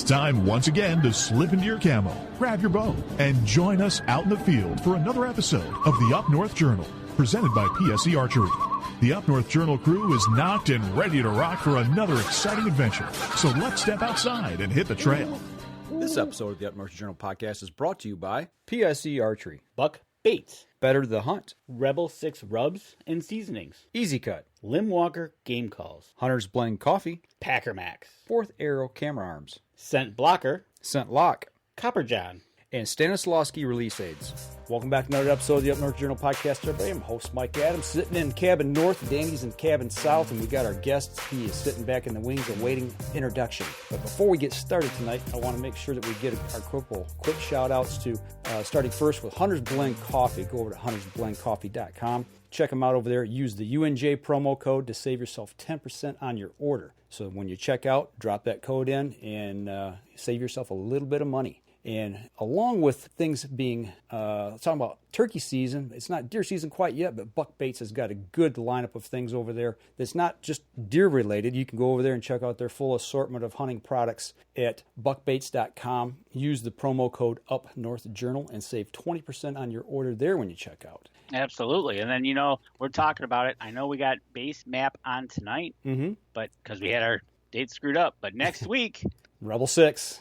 time once again to slip into your camo, grab your bow, and join us out in the field for another episode of the Up North Journal, presented by PSE Archery. The Up North Journal crew is knocked and ready to rock for another exciting adventure. So let's step outside and hit the trail. This episode of the Up North Journal podcast is brought to you by PSE Archery, Buck Baits, Better the Hunt, Rebel 6 Rubs and Seasonings, Easy Cut, Limb Walker Game Calls, Hunter's Blend Coffee, Packer Max, Fourth Arrow Camera Arms, Scent Blocker, Scent Lock, Copper John, and Stanislawski Release Aids. Welcome back to another episode of the Up North Journal podcast, everybody. I'm host Mike Adams, sitting in cabin north, Danny's in cabin south, and we got our guest. He is sitting back in the wings awaiting introduction. But before we get started tonight, I want to make sure that we get our quick shout outs to starting first with Hunter's Blend Coffee. Go over to huntersblendcoffee.com. Check them out over there. Use the UNJ promo code to save yourself 10% on your order. So when you check out, drop that code in and save yourself a little bit of money. And along with things being, talking about turkey season, it's not deer season quite yet, but Buck Baits has got a good lineup of things over there that's not just deer related. You can go over there and check out their full assortment of hunting products at buckbaits.com. Use the promo code UpNorthJournal and save 20% on your order there when you check out. Absolutely. And then, we're talking about it. I know we got BaseMap on tonight, but because we had our dates screwed up. But next week, Rebel 6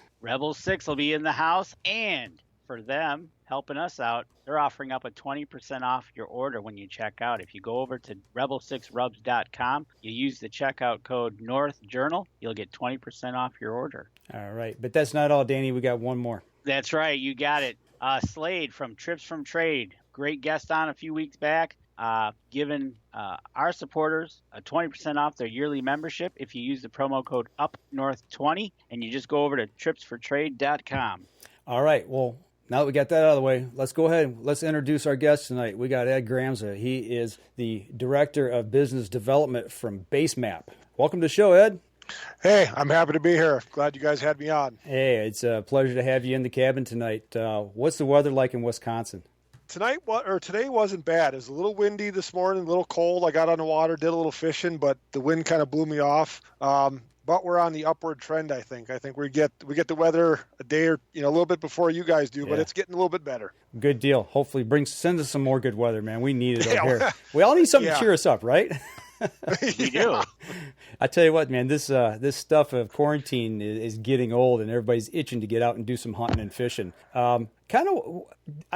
will be in the house, and for them helping us out, they're offering up a 20% off your order when you check out. If you go over to rebel6rubs.com, you use the checkout code NorthJournal, you'll get 20% off your order. All right, but that's not all, Danny. We got one more. That's right, you got it. Slade from Trips from Trade, great guest on a few weeks back. Giving our supporters a 20% off their yearly membership if you use the promo code UpNorth20, and you just go over to tripsfortrade.com. All right. Well, now that we got that out of the way, let's go ahead and let's introduce our guest tonight. We got Ed Gramza. He is the Director of Business Development from BaseMap. Welcome to the show, Ed. Hey, I'm happy to be here. Glad you guys had me on. Hey, it's a pleasure to have you in the cabin tonight. What's the weather like in Wisconsin? Today wasn't bad. It was a little windy this morning, a little cold. I got on the water, did a little fishing, but the wind kind of blew me off. But we're on the upward trend, I think. I think we get the weather a day or a little bit before you guys do, but it's getting a little bit better. Good deal. Hopefully send us some more good weather, man. We need it over here. We all need something to cheer us up, right? We do. I tell you what, man, this stuff of quarantine is getting old, and everybody's itching to get out and do some hunting and fishing. I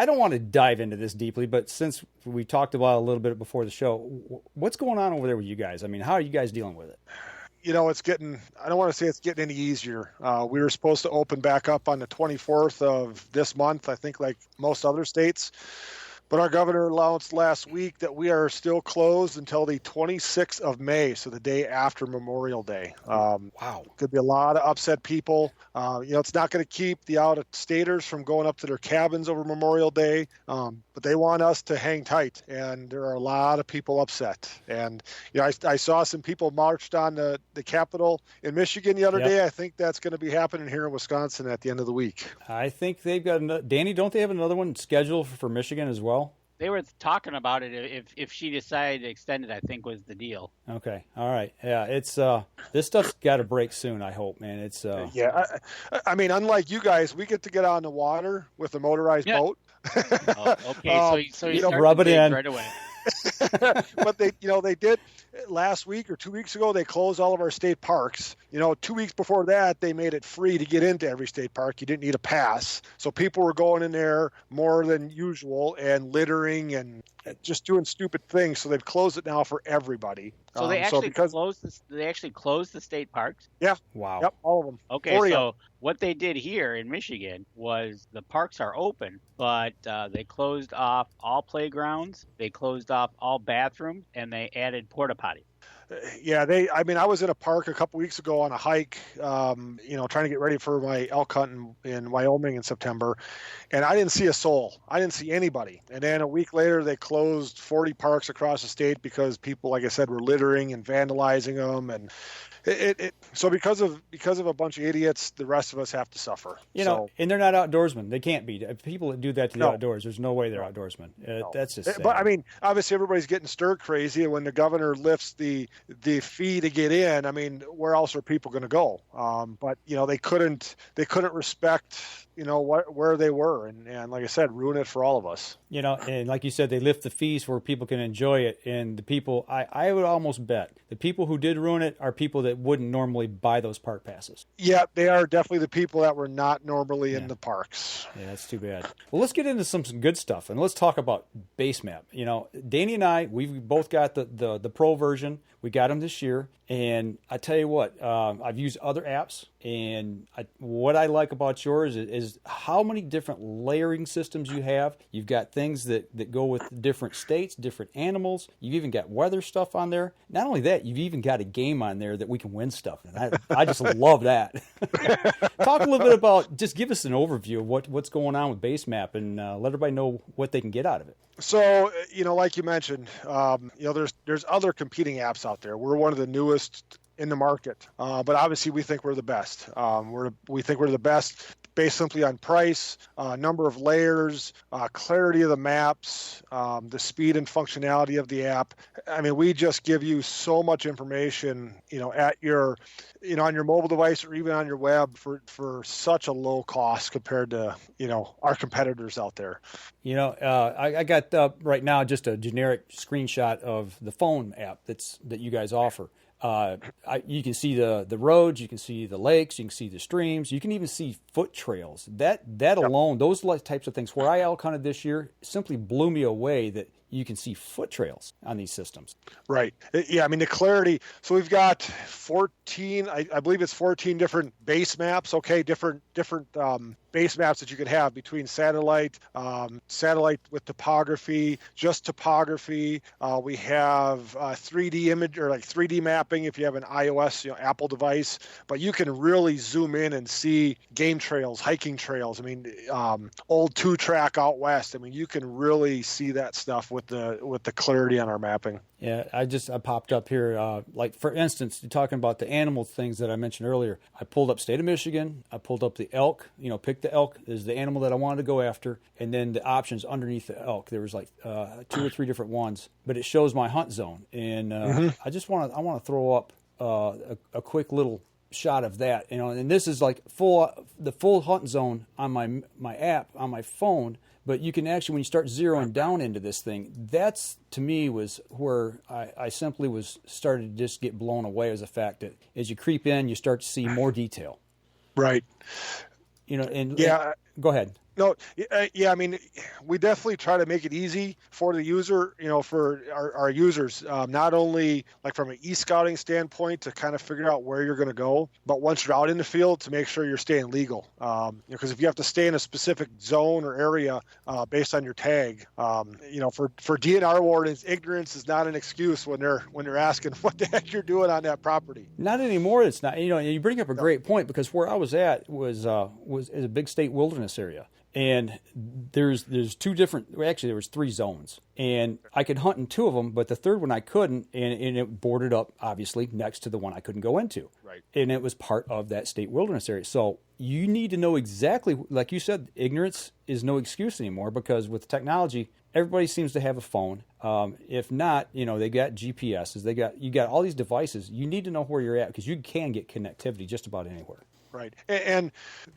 don't want to dive into this deeply, but since we talked about it a little bit before the show, what's going on over there with you guys? I mean, how are you guys dealing with it? It's getting, I don't want to say it's getting any easier. We were supposed to open back up on the 24th of this month, I think, like most other states. But our governor announced last week that we are still closed until the 26th of May, so the day after Memorial Day. Wow. Could be a lot of upset people. It's not going to keep the out-of-staters from going up to their cabins over Memorial Day, but they want us to hang tight, and there are a lot of people upset. And I saw some people marched on the Capitol in Michigan the other day. I think that's going to be happening here in Wisconsin at the end of the week. I think they've got Danny, don't they have another one scheduled for Michigan as well? They were talking about it if she decided to extend it, I think was the deal. Okay. All right. Yeah, it's this stuff's got to break soon, I hope, man. It's I mean, unlike you guys, we get to get on the water with a motorized boat. Okay, so you rub it in right away. But they did last week or 2 weeks ago, they closed all of our state parks. 2 weeks before that, they made it free to get into every state park. You didn't need a pass. So people were going in there more than usual and littering and just doing stupid things. So they've closed it now for everybody. So they actually closed the state parks? Yeah. Wow. Yep, all of them. Okay, so what they did here in Michigan was the parks are open, but they closed off all playgrounds, they closed off all bathrooms, and they added porta potties. Yeah, I was in a park a couple weeks ago on a hike, trying to get ready for my elk hunt in Wyoming in September, and I didn't see a soul. I didn't see anybody. And then a week later, they closed 40 parks across the state because people, like I said, were littering and vandalizing them. And So because of a bunch of idiots, the rest of us have to suffer. And they're not outdoorsmen. They can't be. People that do that to the outdoors, there's no way they're outdoorsmen. That's just sad. But I mean, obviously everybody's getting stir crazy, and when the governor lifts the fee to get in, I mean, where else are people going to go? But they couldn't respect where they were, and like I said, ruin it for all of us. And like you said, they lift the fees where people can enjoy it, and the people, I would almost bet the people who did ruin it are people that wouldn't normally buy those park passes. Yeah, they are definitely the people that were not normally in the parks. Yeah, that's too bad. Well, let's get into some good stuff, and let's talk about BaseMap. Danny and I, we've both got the pro version. We got them this year, and I tell you what, I've used other apps, and what I like about yours is how many different layering systems you have. You've got things that go with different states, different animals. You've even got weather stuff on there. Not only that, you've even got a game on there that we can win stuff, and I just love that. Talk a little bit about, just give us an overview of what's going on with BaseMap, and let everybody know what they can get out of it. So, like you mentioned, there's other competing apps out there. We're one of the newest in the market, but obviously we think we're the best. We think we're the best based simply on price, number of layers, clarity of the maps, the speed and functionality of the app. I mean, we just give you so much information, at your, on your mobile device or even on your web for such a low cost compared to, our competitors out there. I got right now just a generic screenshot of the phone app that you guys offer. You can see the roads, you can see the lakes, you can see the streams, you can even see foot trails. That alone, those types of things, where I elk hunted this year, simply blew me away that you can see foot trails on these systems. Right. Yeah, I mean, the clarity. So we've got 14, I believe it's 14 different base maps, different base maps that you could have between satellite with topography, just topography. We have 3D image or like 3D mapping if you have an iOS, Apple device, but you can really zoom in and see game trails, hiking trails. I mean, old 2-track out west. I mean, you can really see that stuff with the clarity on our mapping. Yeah, I popped up here, like for instance, you're talking about the animal things that I mentioned earlier. I pulled up state of Michigan. I pulled up the elk, picked the elk as the animal that I wanted to go after. And then the options underneath the elk, there was like 2 or 3 different ones, but it shows my hunt zone. And I want to throw up a quick little shot of that, and this is like the full hunt zone on my app on my phone. But you can actually, when you start zeroing down into this thing, that's, to me, was where I simply started to just get blown away, as the fact that as you creep in, you start to see more detail. Right. Go ahead. No, I mean, we definitely try to make it easy for the user, for our users, not only like from an e-scouting standpoint to kind of figure out where you're going to go, but once you're out in the field to make sure you're staying legal. Because if you have to stay in a specific zone or area based on your tag, for DNR wardens, ignorance is not an excuse when they're asking what the heck you're doing on that property. Not anymore. It's not. You bring up a great point, because where I was at was a big state wilderness area. And there's 2 different, actually there was 3 zones, and I could hunt in 2 of them, but the third one I couldn't, and it bordered up obviously next to the one I couldn't go into. Right. And it was part of that state wilderness area. So you need to know exactly, like you said, ignorance is no excuse anymore, because with technology, everybody seems to have a phone. If not, they got GPSs, you got all these devices. You need to know where you're at, because you can get connectivity just about anywhere. Right. And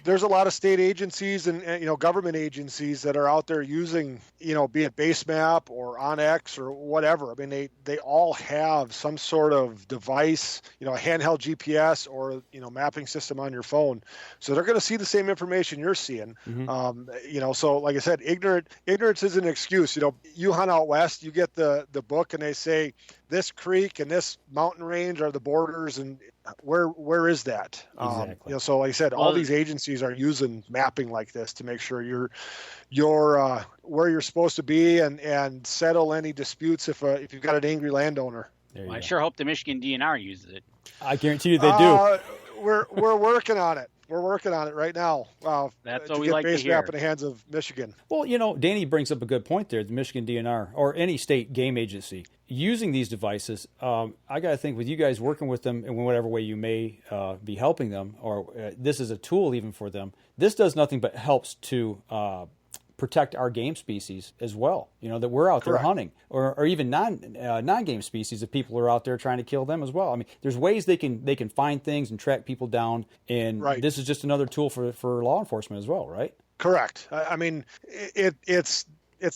there's a lot of state agencies and government agencies that are out there using, be it BaseMap or OnX or whatever. I mean, they all have some sort of device, a handheld GPS or, mapping system on your phone. So they're going to see the same information you're seeing. Mm-hmm. So like I said, ignorance is an excuse. You hunt out west, you get the book, and they say this creek and this mountain range are the borders, and where is that? Exactly. So like I said, all these agencies are using mapping like this to make sure you're where you're supposed to be and settle any disputes if you've got an angry landowner. I sure hope the Michigan DNR uses it. I guarantee you they do. We're working on it. we're working on it right now. That's to what we get like to hear. BaseMap in the hands of Michigan. Well, Danny brings up a good point there. The Michigan DNR or any state game agency using these devices. I got to think with you guys working with them in whatever way you may be helping them, or this is a tool even for them. This does nothing but helps to protect our game species as well. That we're out there hunting, or even non-game species if people are out there trying to kill them as well. I mean, there's ways they can find things and track people down, and this is just another tool for law enforcement as well, right? Correct. I mean, it's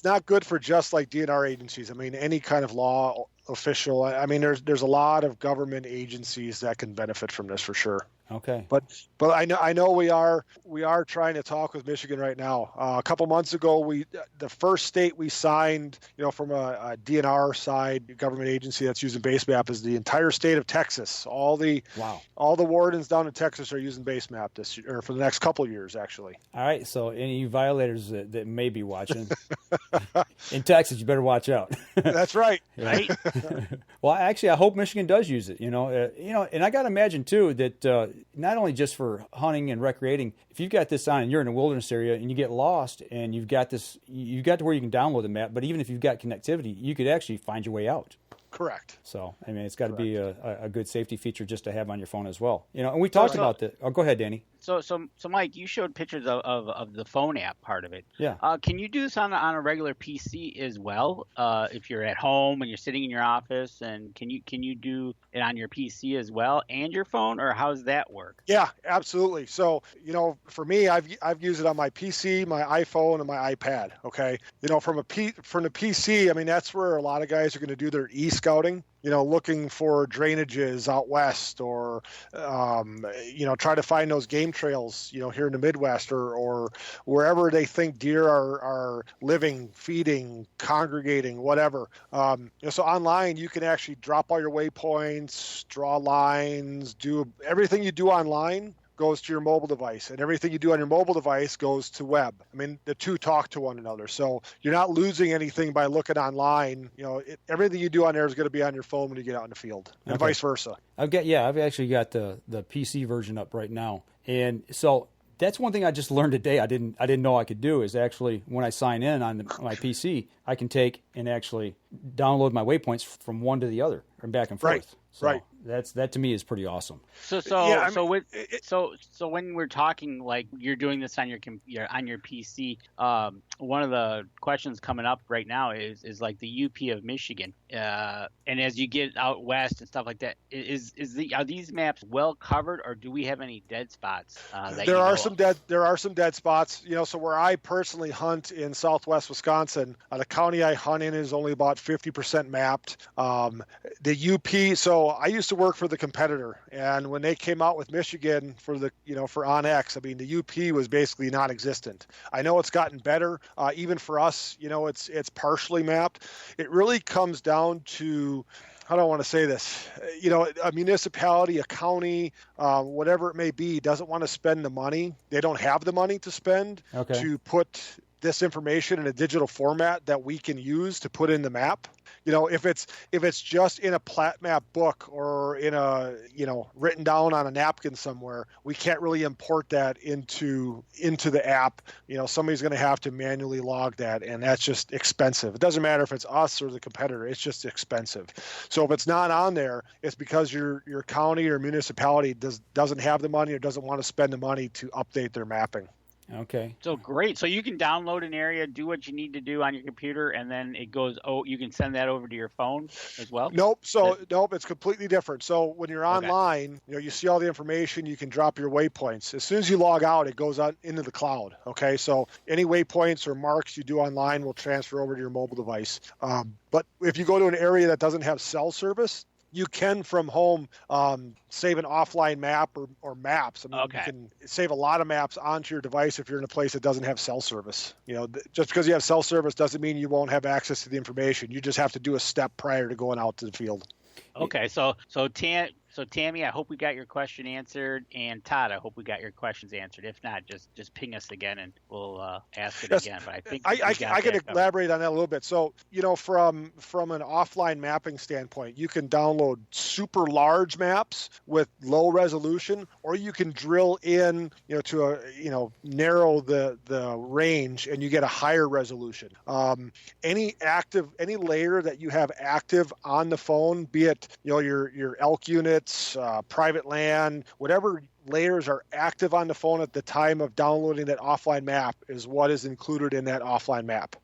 not good for just like DNR agencies. I mean, any kind of law official. I mean, there's a lot of government agencies that can benefit from this for sure. Okay. But I know we are trying to talk with Michigan right now. A couple months ago, the first state we signed, from a DNR side government agency that's using BaseMap is the entire state of Texas. All the wardens down in Texas are using BaseMap this year, or for the next couple years, actually. All right. So any of you violators that may be watching in Texas, you better watch out. That's right. Right. Well, actually, I hope Michigan does use it. And I got to imagine too that not only just for hunting and recreating, if you've got this on and you're in a wilderness area and you get lost and you've got to where you can download the map, but even if you've got connectivity, you could actually find your way out. Correct. So, I mean, it's got to be a good safety feature just to have on your phone as well. And we talked about that. Oh, go ahead, Danny. So, Mike, you showed pictures of the phone app part of it. Yeah. Can you do this on a regular PC as well? If you're at home and you're sitting in your office, and can you do it on your PC as well and your phone, or how does that work? Yeah, absolutely. So, for me, I've used it on my PC, my iPhone, and my iPad. Okay. From the PC, I mean, that's where a lot of guys are going to do their e-scouting. Looking for drainages out west, or try to find those game trails, here in the Midwest, or wherever they think deer are living, feeding, congregating, whatever. So online, you can actually drop all your waypoints, draw lines, do everything you do online goes to your mobile device, and everything you do on your mobile device goes to web. I mean, the two talk to one another, so you're not losing anything by looking online. Everything you do on there is going to be on your phone when you get out in the field, and vice versa. I've actually got the PC version up right now, and so that's one thing I just learned today. I didn't know I could do is actually when I sign in on my PC, I can take and actually download my waypoints from one to the other and back and forth. Right. So right. That to me is pretty awesome. So when we're talking, like you're doing this on your PC, one of the questions coming up right now is like the UP of Michigan, and as you get out west and stuff like that, are these maps well covered, or do we have any dead spots? There are some dead spots. So where I personally hunt in Southwest Wisconsin, the county I hunt in is only about 50% mapped. The UP. So I used to work for the competitor, and when they came out with Michigan for OnX, I mean, the UP was basically non-existent. I know it's gotten better, even for us. It's partially mapped. It really comes down to, how do I want to say this? A municipality, a county, whatever it may be, doesn't want to spend the money. They don't have the money to spend to put this information in a digital format that we can use to put in the map. If it's just in a plat map book or in a written down on a napkin somewhere, we can't really import that into the app. Somebody's going to have to manually log that, and that's just expensive. It doesn't matter if it's us or the competitor; it's just expensive. So if it's not on there, it's because your county or municipality doesn't have the money or doesn't want to spend the money to update their mapping. Okay. So great. So you can download an area, do what you need to do on your computer, and then it goes, you can send that over to your phone as well? Nope. It's completely different. So when you're online, you see all the information, you can drop your waypoints. As soon as you log out, it goes out into the cloud. Okay. So any waypoints or marks you do online will transfer over to your mobile device. But if you go to an area that doesn't have cell service, you can from home save an offline map or maps. I mean, you can save a lot of maps onto your device if you're in a place that doesn't have cell service. Just because you have cell service doesn't mean you won't have access to the information. You just have to do a step prior to going out to the field. Okay, so So Tammy, I hope we got your question answered, and Todd, I hope we got your questions answered. If not, just ping us again, and we'll ask it again. But I think I can elaborate on that a little bit. So, from an offline mapping standpoint, you can download super large maps with low resolution, or you can drill in, to narrow the range, and you get a higher resolution. Any layer that you have active on the phone, be it your elk units, private land, whatever layers are active on the phone at the time of downloading that offline map is what is included in that offline map.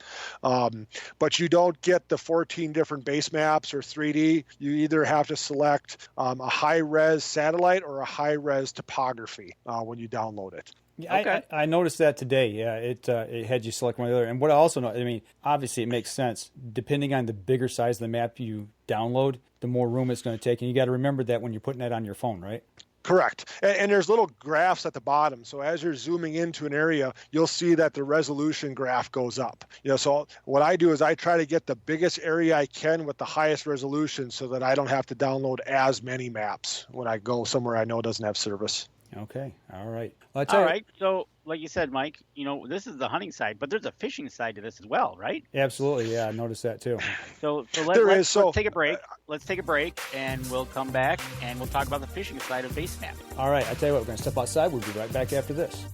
But you don't get the 14 different base maps or 3D. You either have to select a high-res satellite or a high-res topography when you download it. Yeah, okay. I noticed that today. Yeah, it had you select one or the other. And what I also know, obviously it makes sense. Depending on the bigger size of the map you download, the more room it's going to take. And you got to remember that when you're putting that on your phone, right? Correct. And there's little graphs at the bottom. So as you're zooming into an area, you'll see that the resolution graph goes up. So what I do is I try to get the biggest area I can with the highest resolution so that I don't have to download as many maps when I go somewhere I know doesn't have service. Okay. All right. All right. So, like you said, Mike, this is the hunting side, but there's a fishing side to this as well, right? Absolutely. Yeah, I noticed that too. So let's take a break. Let's take a break, and we'll come back, and we'll talk about the fishing side of BaseMap. All right. I tell you what, we're going to step outside. We'll be right back after this.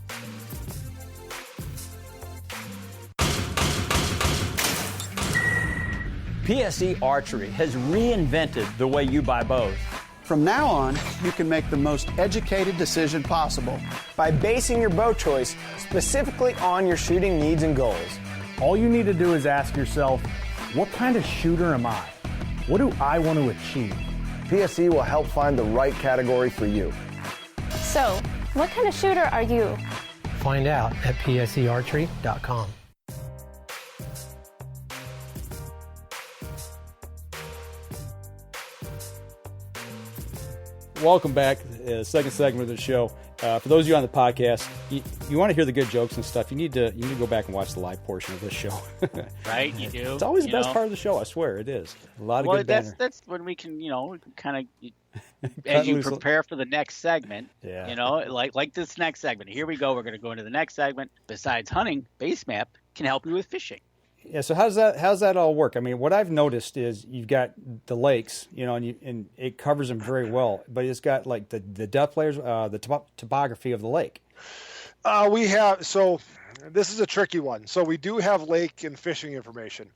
PSE Archery has reinvented the way you buy bows. From now on, you can make the most educated decision possible by basing your bow choice specifically on your shooting needs and goals. All you need to do is ask yourself, what kind of shooter am I? What do I want to achieve? PSE will help find the right category for you. So, what kind of shooter are you? Find out at psearchery.com. Welcome back. Second segment of the show. For those of you on the podcast, you want to hear the good jokes and stuff. You need to go back and watch the live portion of this show. Right, you do. It's always the best part of the show. I swear it is. A lot of good banter. That's when we can, kind of as you prepare for the next segment. Yeah. Like this next segment. Here we go. We're going to go into the next segment. Besides hunting, BaseMap can help you with fishing. Yeah, so how's that all work? What I've noticed is you've got the lakes, and it covers them very well, but it's got like the depth layers, the topography of the lake. This is a tricky one. So we do have lake and fishing information.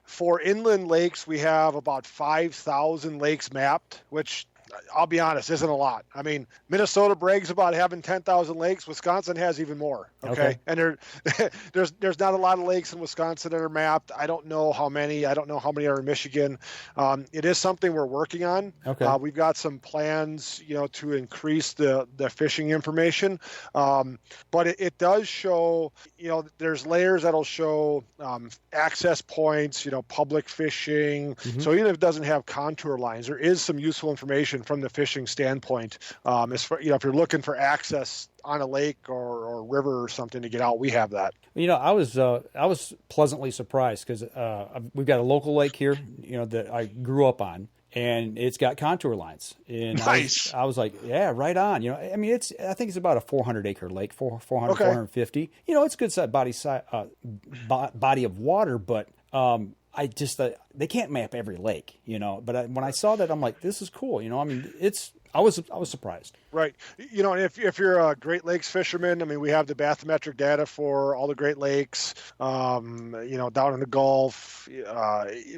For inland lakes, we have about 5,000 lakes mapped, which I'll be honest, isn't a lot. Minnesota brags about having 10,000 lakes. Wisconsin has even more. Okay. And there's not a lot of lakes in Wisconsin that are mapped. I don't know how many. I don't know how many are in Michigan. It is something we're working on. Okay. We've got some plans, to increase the fishing information. But it does show, there's layers that'll show access points, public fishing. Mm-hmm. So even if it doesn't have contour lines, there is some useful information from the fishing standpoint. If you're looking for access on a lake or river or something to get out, we have that. I was pleasantly surprised because we've got a local lake here, that I grew up on, and it's got contour lines. And nice. I was like, yeah, right on. I think it's about a 400-acre lake, 400, okay. 450. It's a good size body of water, but I just thought they can't map every lake, But when I saw that, I'm like, this is cool. I was surprised. Right. And if you're a Great Lakes fisherman, we have the bathymetric data for all the Great Lakes, down in the Gulf.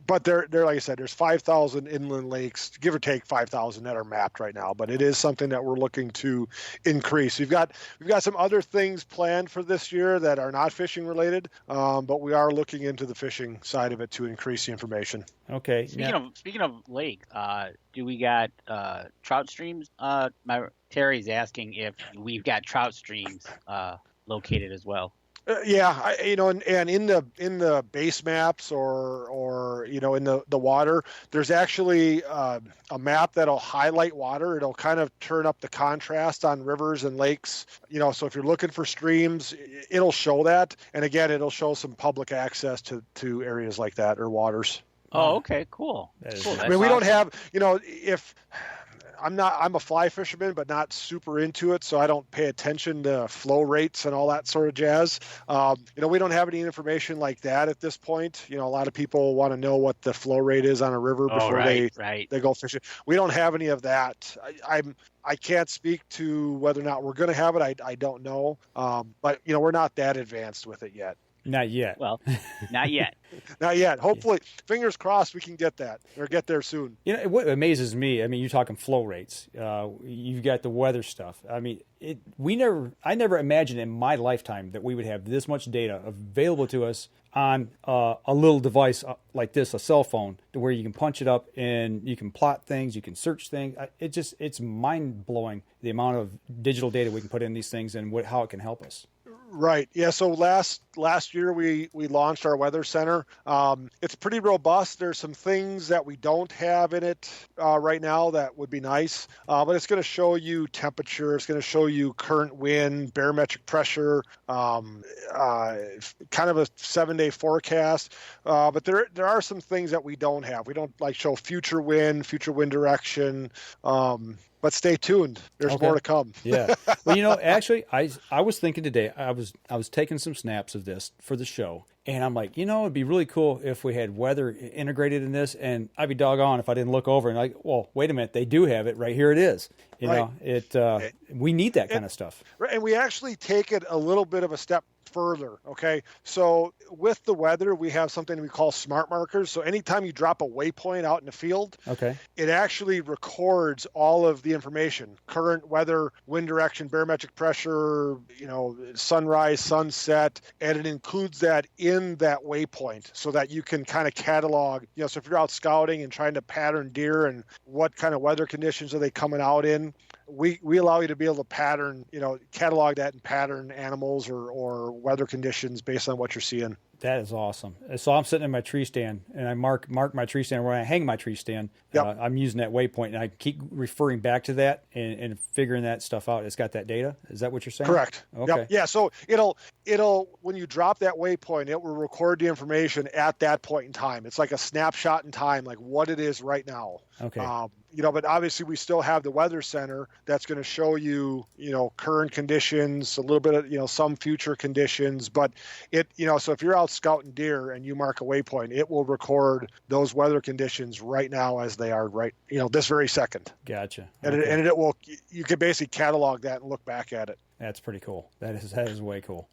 But they're like I said, there's 5,000 inland lakes, give or take 5,000 that are mapped right now. But it is something that we're looking to increase. We've got some other things planned for this year that are not fishing related, but we are looking into the fishing side of it to increase the information. Okay. Speaking of lake, do we got trout streams? Terry's asking if we've got trout streams located as well. And in the base maps or in the water, there's actually a map that'll highlight water. It'll kind of turn up the contrast on rivers and lakes. So if you're looking for streams, it'll show that. And again, it'll show some public access to areas like that or waters. Oh, okay, cool. We don't have, if I'm a fly fisherman, but not super into it, so I don't pay attention to flow rates and all that sort of jazz. We don't have any information like that at this point. A lot of people want to know what the flow rate is on a river before they go fishing. We don't have any of that. I can't speak to whether or not we're going to have it. I don't know. But we're not that advanced with it yet. Not yet. Well, not yet. Not yet. Hopefully, fingers crossed, we can get that or get there soon. What amazes me, you're talking flow rates. You've got the weather stuff. I never imagined in my lifetime that we would have this much data available to us on a little device like this, a cell phone, to where you can punch it up and you can plot things, you can search things. It's mind blowing the amount of digital data we can put in these things and how it can help us. Right. Yeah. So last year we launched our weather center. It's pretty robust. There's some things that we don't have in it right now that would be nice. But it's going to show you temperature. It's going to show you current wind, barometric pressure, kind of a 7-day forecast. But there are some things that we don't have. We don't show future wind direction. But stay tuned. There's more to come. Yeah. Well, actually, I was thinking today, I was taking some snaps of this for the show, and I'm like, it'd be really cool if we had weather integrated in this, and I'd be doggone if I didn't look over and well, wait a minute, they do have it right here. It is. We need that kind of stuff. Right, and we actually take it a little bit of a step further. Okay. So with the weather, we have something we call smart markers. So anytime you drop a waypoint out in the field, it actually records all of the information, current weather, wind direction, barometric pressure, sunrise, sunset, and it includes that in that waypoint so that you can kind of catalog, so if you're out scouting and trying to pattern deer and what kind of weather conditions are they coming out in, we allow you to be able to pattern, catalog that and pattern animals or weather conditions based on what you're seeing. That is awesome. So I'm sitting in my tree stand, and I mark my tree stand where I hang my tree stand. Yep. I'm using that waypoint, and I keep referring back to that and figuring that stuff out. It's got that data. Is that what you're saying? Correct. Okay. Yep. Yeah. So it'll when you drop that waypoint, it will record the information at that point in time. It's like a snapshot in time, like what it is right now. Okay. But obviously we still have the weather center that's going to show you, current conditions, a little bit of, some future conditions, but so if you're out scouting deer and you mark a waypoint, it will record those weather conditions right now as they are right, this very second. Gotcha. And it will, you can basically catalog that and look back at it. That's pretty cool. That is way cool.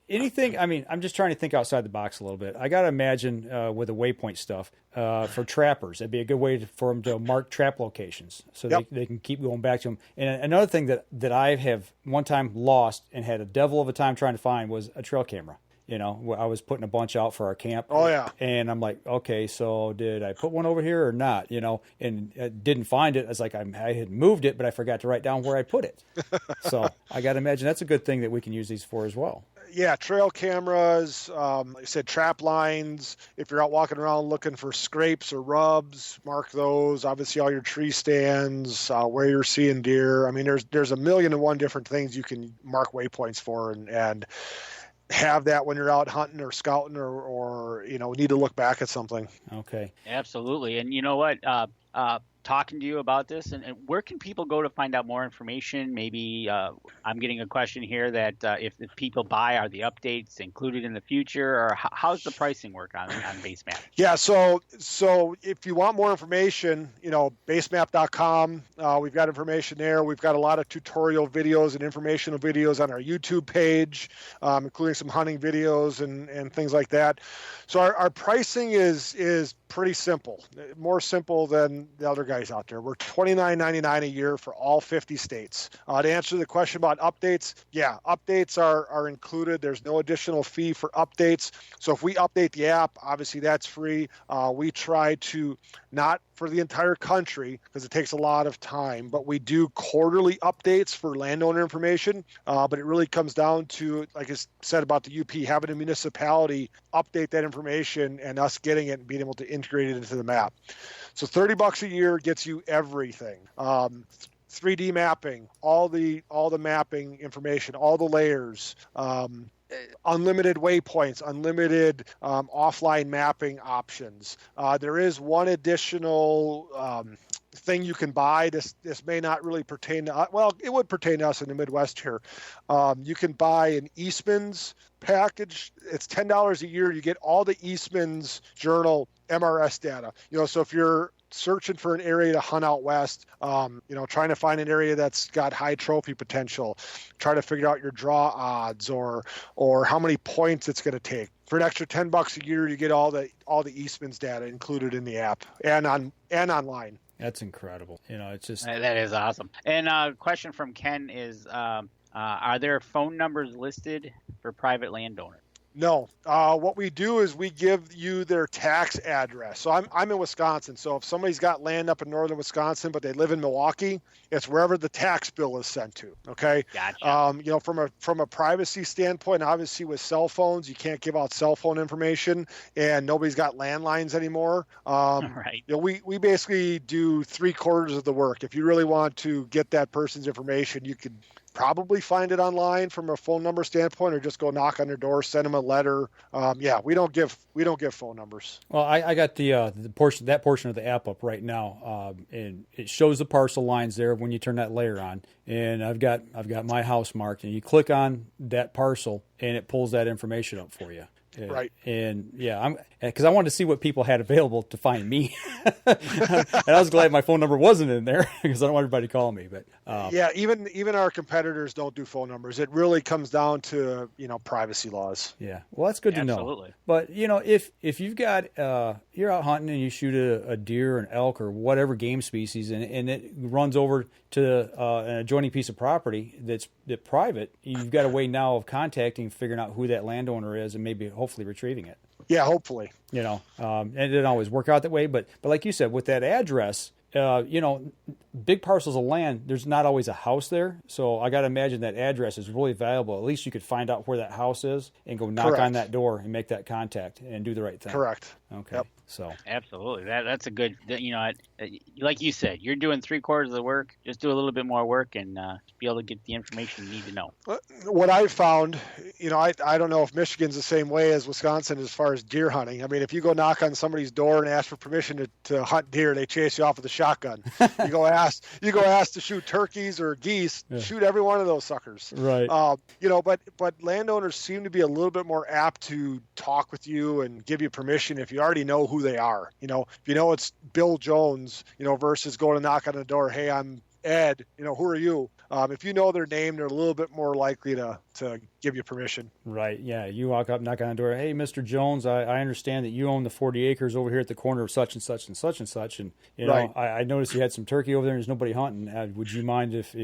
Anything, I'm just trying to think outside the box a little bit. I got to imagine with the waypoint stuff, for trappers, it'd be a good way for them to mark trap locations so they can keep going back to them. And another thing that I have one time lost and had a devil of a time trying to find was a trail camera. I was putting a bunch out for our camp. Oh, yeah. And I'm like, okay, so did I put one over here or not? And I didn't find it. I was like, I had moved it, but I forgot to write down where I put it. So I got to imagine that's a good thing that we can use these for as well. Yeah, trail cameras, like I said, trap lines. If you're out walking around looking for scrapes or rubs, mark those. Obviously, all your tree stands, where you're seeing deer. There's a million and one different things you can mark waypoints for and have that when you're out hunting or scouting or need to look back at something. Okay. Absolutely. And you know what? Talking to you about this, and where can people go to find out more information? Maybe I'm getting a question here that if people buy, are the updates included in the future, or how's the pricing work on BaseMap? Yeah, so if you want more information, basemap.com. We've got information there. We've got a lot of tutorial videos and informational videos on our YouTube page, including some hunting videos and things like that. So our pricing is pretty simple, more simple than the other guys out there. We're $29.99 a year for all 50 states. To answer the question about updates, updates are included. There's no additional fee for updates. So if we update the app, obviously that's free. We try to not for the entire country because it takes a lot of time, but we do quarterly updates for landowner information. But it really comes down to, like I said about the UP, having a municipality update that information and us getting it and being able to integrate it into the map. So $30 a year gets you everything. 3D mapping, all the mapping information, all the layers, unlimited waypoints, unlimited offline mapping options. There is one additional thing you can buy. This may not really pertain to, well, it would pertain to us in the Midwest here. You can buy an Eastman's package. It's $10 a year. You get all the Eastman's Journal MRS data. So if you're searching for an area to hunt out west, trying to find an area that's got high trophy potential, try to figure out your draw odds or how many points it's going to take. For an extra $10 a year, you get all the Eastman's data included in the app and online. That's incredible. It's just that is awesome. And a question from Ken is, are there phone numbers listed for private landowners? No. What we do is we give you their tax address. So I'm in Wisconsin. So if somebody's got land up in northern Wisconsin, but they live in Milwaukee, it's wherever the tax bill is sent to. Okay. Gotcha. From a privacy standpoint, obviously with cell phones, you can't give out cell phone information, and nobody's got landlines anymore. Right. We basically do 3/4 of the work. If you really want to get that person's information, you could probably find it online from a phone number standpoint, or just go knock on their door, send them a letter. We don't give phone numbers. Well, I got the portion of the app up right now, and it shows the parcel lines there when you turn that layer on. And I've got my house marked, and you click on that parcel, and it pulls that information up for you. Right. And because I wanted to see what people had available to find me. And I was glad my phone number wasn't in there because I don't want everybody to call me. But even our competitors don't do phone numbers. It really comes down to, privacy laws. Yeah. Well, that's good to know. Absolutely. But, if you've got, you're out hunting and you shoot a deer or an elk or whatever game species, and it runs over to an adjoining piece of property that's private, you've got a way now of contacting, figuring out who that landowner is, and maybe hopefully retrieving it. Yeah, hopefully. And it didn't always work out that way, but like you said, with that address, big parcels of land, there's not always a house there. So I got to imagine that address is really valuable. At least you could find out where that house is and go knock on that door and make that contact and do the right thing. Correct. Okay. Yep. So absolutely, that's a good. Like you said, you're doing 3/4 of the work. Just do a little bit more work and be able to get the information you need to know. What I've found, I don't know if Michigan's the same way as Wisconsin as far as deer hunting. I mean, if you go knock on somebody's door and ask for permission to hunt deer, they chase you off with a shotgun. You go ask to shoot turkeys or geese, shoot every one of those suckers. Right. But landowners seem to be a little bit more apt to talk with you and give you permission if you already know who they are. If it's Bill Jones, versus going to knock on the door, hey, I'm Ed, who are you? If you know their name, they're a little bit more likely to give you permission. Right. Yeah. You walk up, knock on the door. Hey, Mr. Jones, I understand that you own the 40 acres over here at the corner of such and such and such and such. And, right. I noticed you had some turkey over there and there's nobody hunting. Would you mind if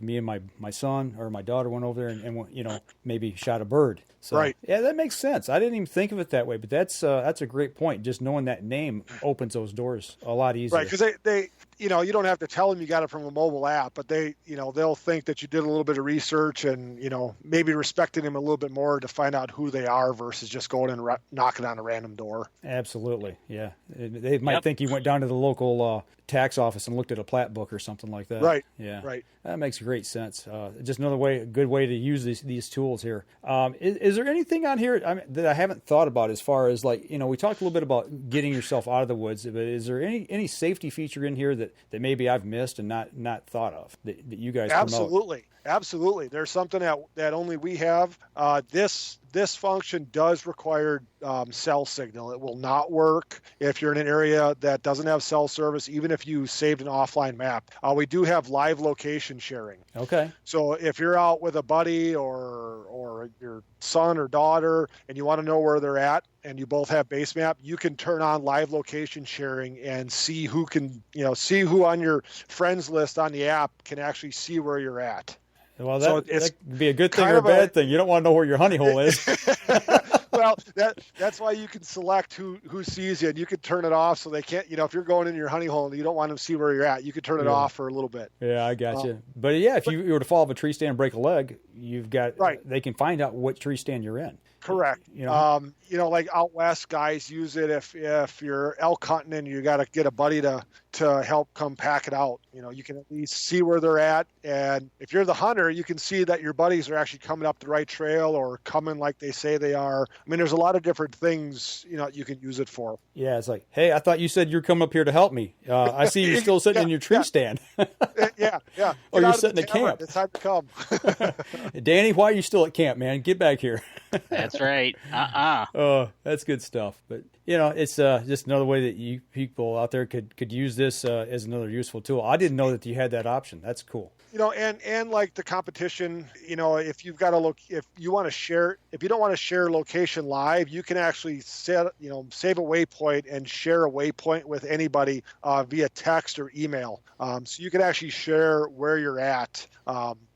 me and my son or my daughter went over there and maybe shot a bird? So, right. Yeah, that makes sense. I didn't even think of it that way, but that's a great point. Just knowing that name opens those doors a lot easier. Right. Because they you don't have to tell them you got it from a mobile app, but they'll think that you did a little bit of research and, maybe respecting them a little bit more to find out who they are versus just going and knocking on a random door. Absolutely. Yeah. They might think you went down to the local tax office and looked at a plat book or something like that. Right. Yeah. Right. That makes great sense. Just another good way to use these tools here. Is there anything on here that I haven't thought about as far as we talked a little bit about getting yourself out of the woods, but is there any safety feature in here that maybe I've missed and not thought of that you guys promote? Absolutely. There's something that only we have. This function does require cell signal. It will not work if you're in an area that doesn't have cell service, even if you saved an offline map. We do have live location sharing. Okay. So if you're out with a buddy or your son or daughter and you want to know where they're at and you both have BaseMap, you can turn on live location sharing and see who on your friends list on the app can actually see where you're at. Well, that could be a good thing or a bad thing. You don't want to know where your honey hole is. Well, that's why you can select who sees you, and you can turn it off so they can't. If you're going in your honey hole and you don't want them to see where you're at, you could turn it off for a little bit. Yeah, I got you. But yeah, if you were to fall off a tree stand and break a leg, you've got right. They can find out what tree stand you're in. Correct. Like out west, guys use it if you're elk hunting and you got to get a buddy to help come pack it out. You can at least see where they're at, and if you're the hunter, you can see that your buddies are actually coming up the right trail or coming like they say they are. I mean, there's a lot of different things you can use it for. Yeah, it's like, hey, I thought you said you're coming up here to help me. I see you're still sitting in your tree stand. Yeah. Or you're sitting at camp. It's time to come. Danny, why are you still at camp, man? Get back here. That's right. Oh, that's good stuff. But it's just another way that you people out there could use this as another useful tool. I didn't know that you had that option. That's cool. And like the competition, if you've got if you want to share, if you don't want to share location live, you can actually save a waypoint and share a waypoint with anybody via text or email. So you can actually share where you're at.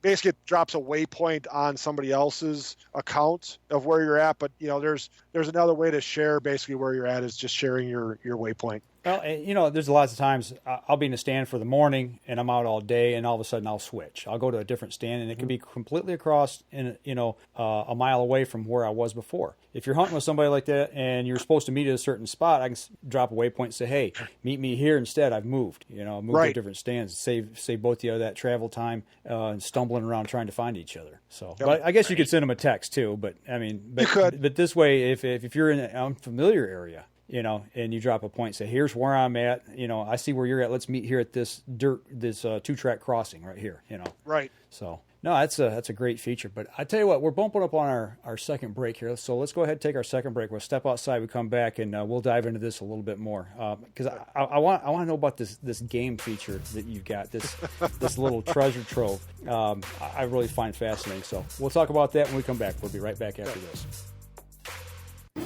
Basically, it drops a waypoint on somebody else's account of where you're at. But there's another way to share basically where you're at is just sharing your waypoint. Well, there's lots of times I'll be in a stand for the morning and I'm out all day, and all of a sudden I'll switch. I'll go to a different stand, and it can be completely across a mile away from where I was before. If you're hunting with somebody like that and you're supposed to meet at a certain spot, I can drop a waypoint and say, hey, meet me here instead. I've moved. Moved right. to different stands. Save both of you that travel time and stumbling around trying to find each other. So, yep. But I guess you could send them a text too. But you could. But this way, if you're in an unfamiliar area, and you drop a point, say, here's where I'm at, I see where you're at. Let's meet here at this 2-track crossing right here, Right. So, no, that's a great feature. But I tell you what, we're bumping up on our second break here. So let's go ahead and take our second break. We'll step outside, we come back, and we'll dive into this a little bit more. Because I want to know about this game feature that you've got, this little treasure trove. I really find fascinating. So we'll talk about that when we come back. We'll be right back after this.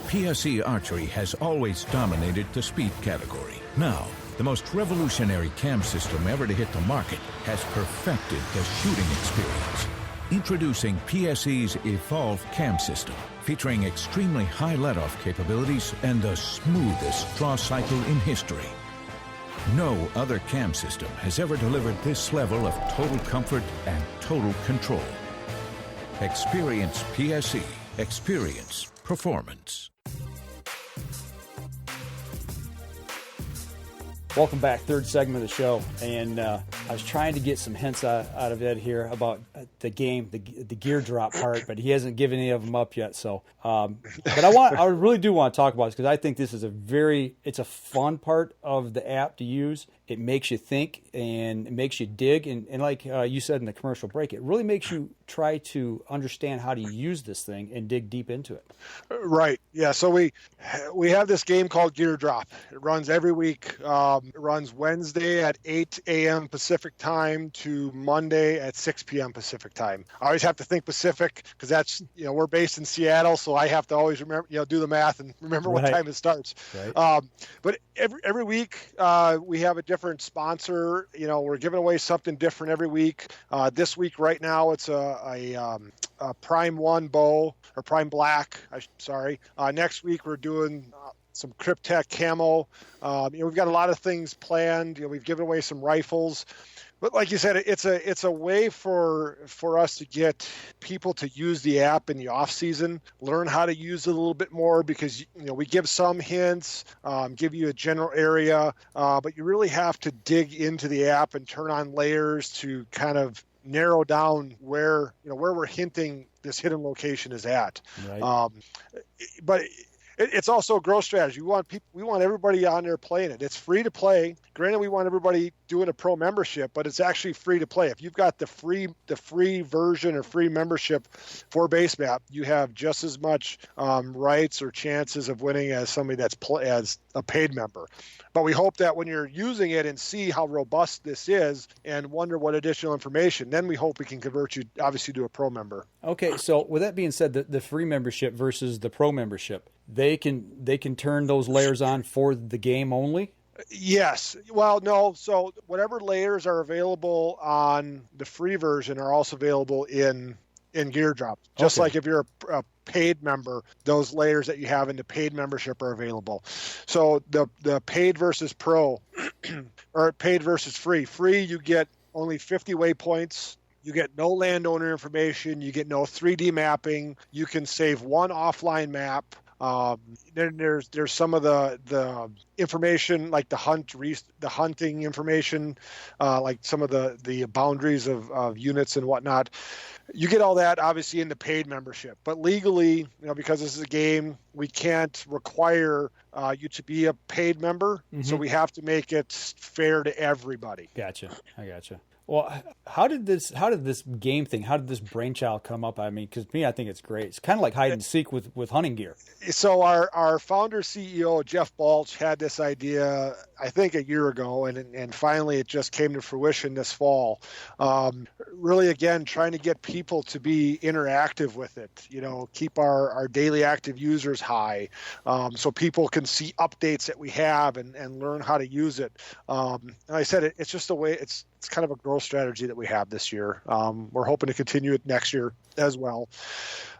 PSE Archery has always dominated the speed category. Now, the most revolutionary cam system ever to hit the market has perfected the shooting experience. Introducing PSE's Evolve Cam System, featuring extremely high let-off capabilities and the smoothest draw cycle in history. No other cam system has ever delivered this level of total comfort and total control. Experience PSE. Experience performance. Welcome back, third segment of the show, and I was trying to get some hints out of Ed here about the game, the gear drop part, but he hasn't given any of them up yet. So, but I really do want to talk about this because I think this is it's a fun part of the app to use. It makes you think and it makes you dig, and like you said in the commercial break, it really makes you try to understand how to use this thing and dig deep into it. Right. Yeah. So we have this game called Gear Drop. It runs every week. It runs Wednesday at 8 a.m. Pacific time to Monday at 6 p.m. Pacific time. I always have to think Pacific because that's, we're based in Seattle, so I have to always remember, do the math and remember what time it starts. Right. But every week we have a different sponsor. We're giving away something different every week. This week right now it's a Prime 1 bow or Prime Black. Next week we're doing some Cryptek camo. We've got a lot of things planned. We've given away some rifles. But like you said, it's a way for us to get people to use the app in the off season, learn how to use it a little bit more because we give some hints, give you a general area, but you really have to dig into the app and turn on layers to kind of narrow down where we're hinting this hidden location is at. Right. But it's also a growth strategy. We want everybody on there playing it. It's free to play. Granted, we want everybody doing a pro membership, but it's actually free to play. If you've got the free version or free membership for BaseMap, you have just as much rights or chances of winning as somebody that's as a paid member. But we hope that when you're using it and see how robust this is and wonder what additional information, then we hope we can convert you obviously to a pro member. Okay, so with that being said, the free membership versus the pro membership, they can turn those layers on for the game only? Yes. Well, no. So whatever layers are available on the free version are also available in Gear Drop. Just like if you're a paid member, those layers that you have in the paid membership are available. So the paid versus pro or paid versus free. Free, you get only 50 waypoints You get no landowner information. You get no 3D mapping. You can save one offline map. Then there's some of the information like the hunting information, like some of the boundaries of units and whatnot. You get all that obviously in the paid membership, but legally, because this is a game, we can't require you to be a paid member. So we have to make it fair to everybody. Gotcha. I gotcha. Well, how did this game thing, how did this brainchild come up? I mean, because me, I think it's great. It's kind of like hide and seek with hunting gear. So our founder CEO, Jeff Balch, had this idea, I think a year ago, and finally it just came to fruition this fall. Really, again, trying to get people to be interactive with it, keep our daily active users high, so people can see updates that we have and learn how to use it. And I said, it's just a way, it's kind of a growth strategy that we have this year. We're hoping to continue it next year as well.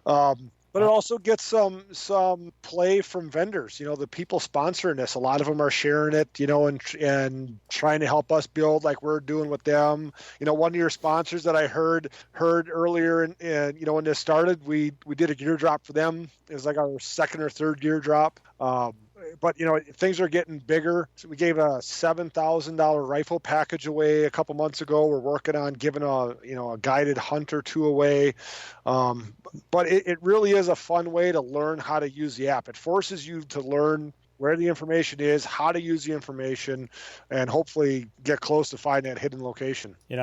But it also gets some play from vendors. The people sponsoring this, a lot of them are sharing it, and trying to help us build like we're doing with them. One of your sponsors that I heard earlier, and when this started, we did a gear drop for them. It was like our second or third gear drop. But things are getting bigger. So we gave a $7,000 rifle package away a couple months ago. We're working on giving a guided hunt or two away. But it really is a fun way to learn how to use the app. It forces you to learn where the information is, how to use the information, and hopefully get close to finding that hidden location. We